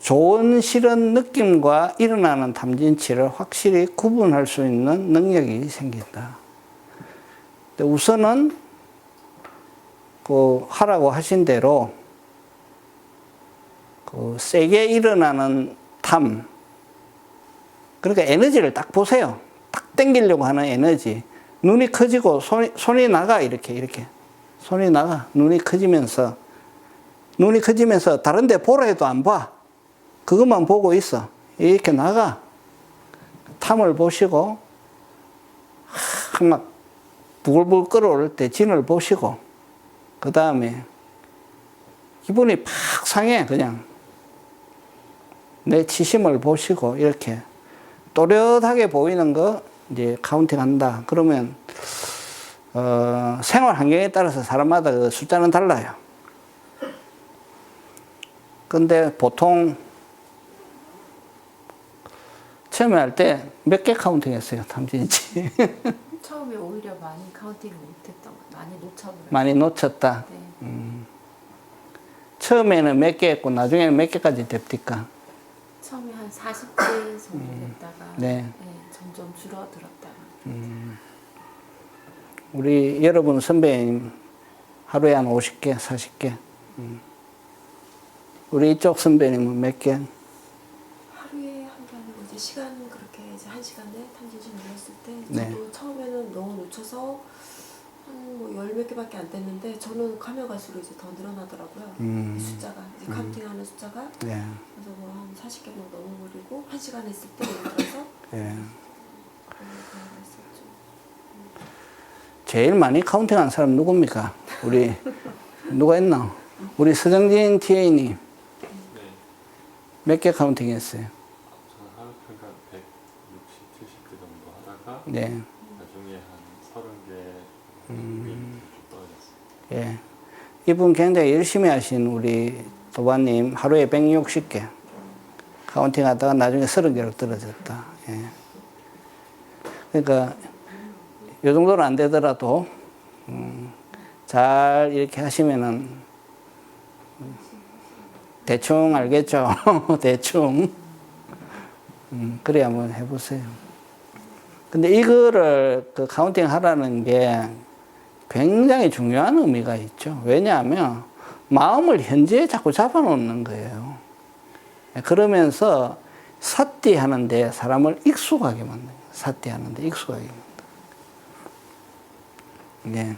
좋은 싫은 느낌과 일어나는 탐진치를 확실히 구분할 수 있는 능력이 생긴다. 근데 우선은 하라고 하신 대로 세게 일어나는 탐, 그러니까 에너지를 딱 보세요. 딱 당기려고 하는 에너지. 눈이 커지고 손이 나가 이렇게 손이 나가. 눈이 커지면서 다른 데 보라 해도 안 봐. 그것만 보고 있어. 이렇게 나가. 탐을 보시고 막 부글부글 끓어오를 때 진을 보시고, 그 다음에 기분이 팍 상해. 그냥 내 치심을 보시고 이렇게 또렷하게 보이는 거 이제 카운팅 한다. 그러면 생활 환경에 따라서 사람마다 그 숫자는 달라요. 근데 보통 처음에 할 때 몇 개 카운팅 했어요, 탐진치? 처음에 오히려 많이 카운팅을 못했던 것 같아요. 많이 놓쳐버렸어요. 많이 놓쳤다. 네. 처음에는 몇 개 했고 나중에는 몇 개까지 됩니까? 처음에 한 40개 정도 됐다가 네. 점점 줄어들었다가 우리 여러분 선배님 하루에 한 50개, 40개. 우리 이쪽 선배님은 몇 개? 하루에 한 게 아니고 이제 시간 그렇게 이제 1시간에 탐진치 눌렀을 때 네. 저도 처음에는 너무 놓쳐서 한 열 몇 개밖에 안 됐는데 저는 가면 갈수록 이제 더 늘어나더라고요. 이 숫자가 이제 카운팅하는 숫자가 네. 그래서 뭐 한 40개 뭐 넘어버리고 1시간 했을 때 예를 들어서 예. 그런 거 했었죠. 제일 많이 카운팅한 사람 누굽니까? 우리 누가 했나? 우리 서정진 TA님 몇 개 카운팅 했어요? 저는 하루 평균 160, 70개 정도 하다가 네. 나중에 한 30개 좀 떨어졌어요. 예. 이분 굉장히 열심히 하신 우리 도반님 하루에 160개 카운팅 하다가 나중에 30개로 떨어졌다. 예. 그러니까 이 정도는 안 되더라도 잘 이렇게 하시면은 대충 알겠죠? 대충. 그래야 한번 해보세요. 근데 이거를 카운팅 하라는 게 굉장히 중요한 의미가 있죠. 왜냐하면 마음을 현재에 자꾸 잡아놓는 거예요. 그러면서 삿띠 하는데 사람을 익숙하게 만드는 거예요. 삿띠 하는데 익숙하게 만드는 거예요.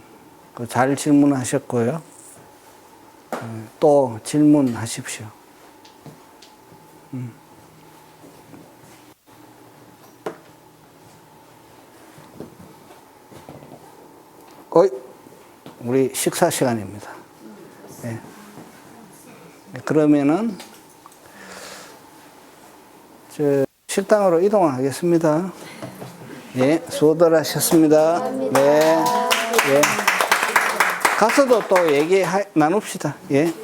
예. 잘 질문하셨고요. 또 질문하십시오. 우리 식사 시간입니다. 예. 그러면은 식당으로 이동하겠습니다. 예, 수고들 하셨습니다. 네. 예. 가서도 또 얘기 나눕시다. 예.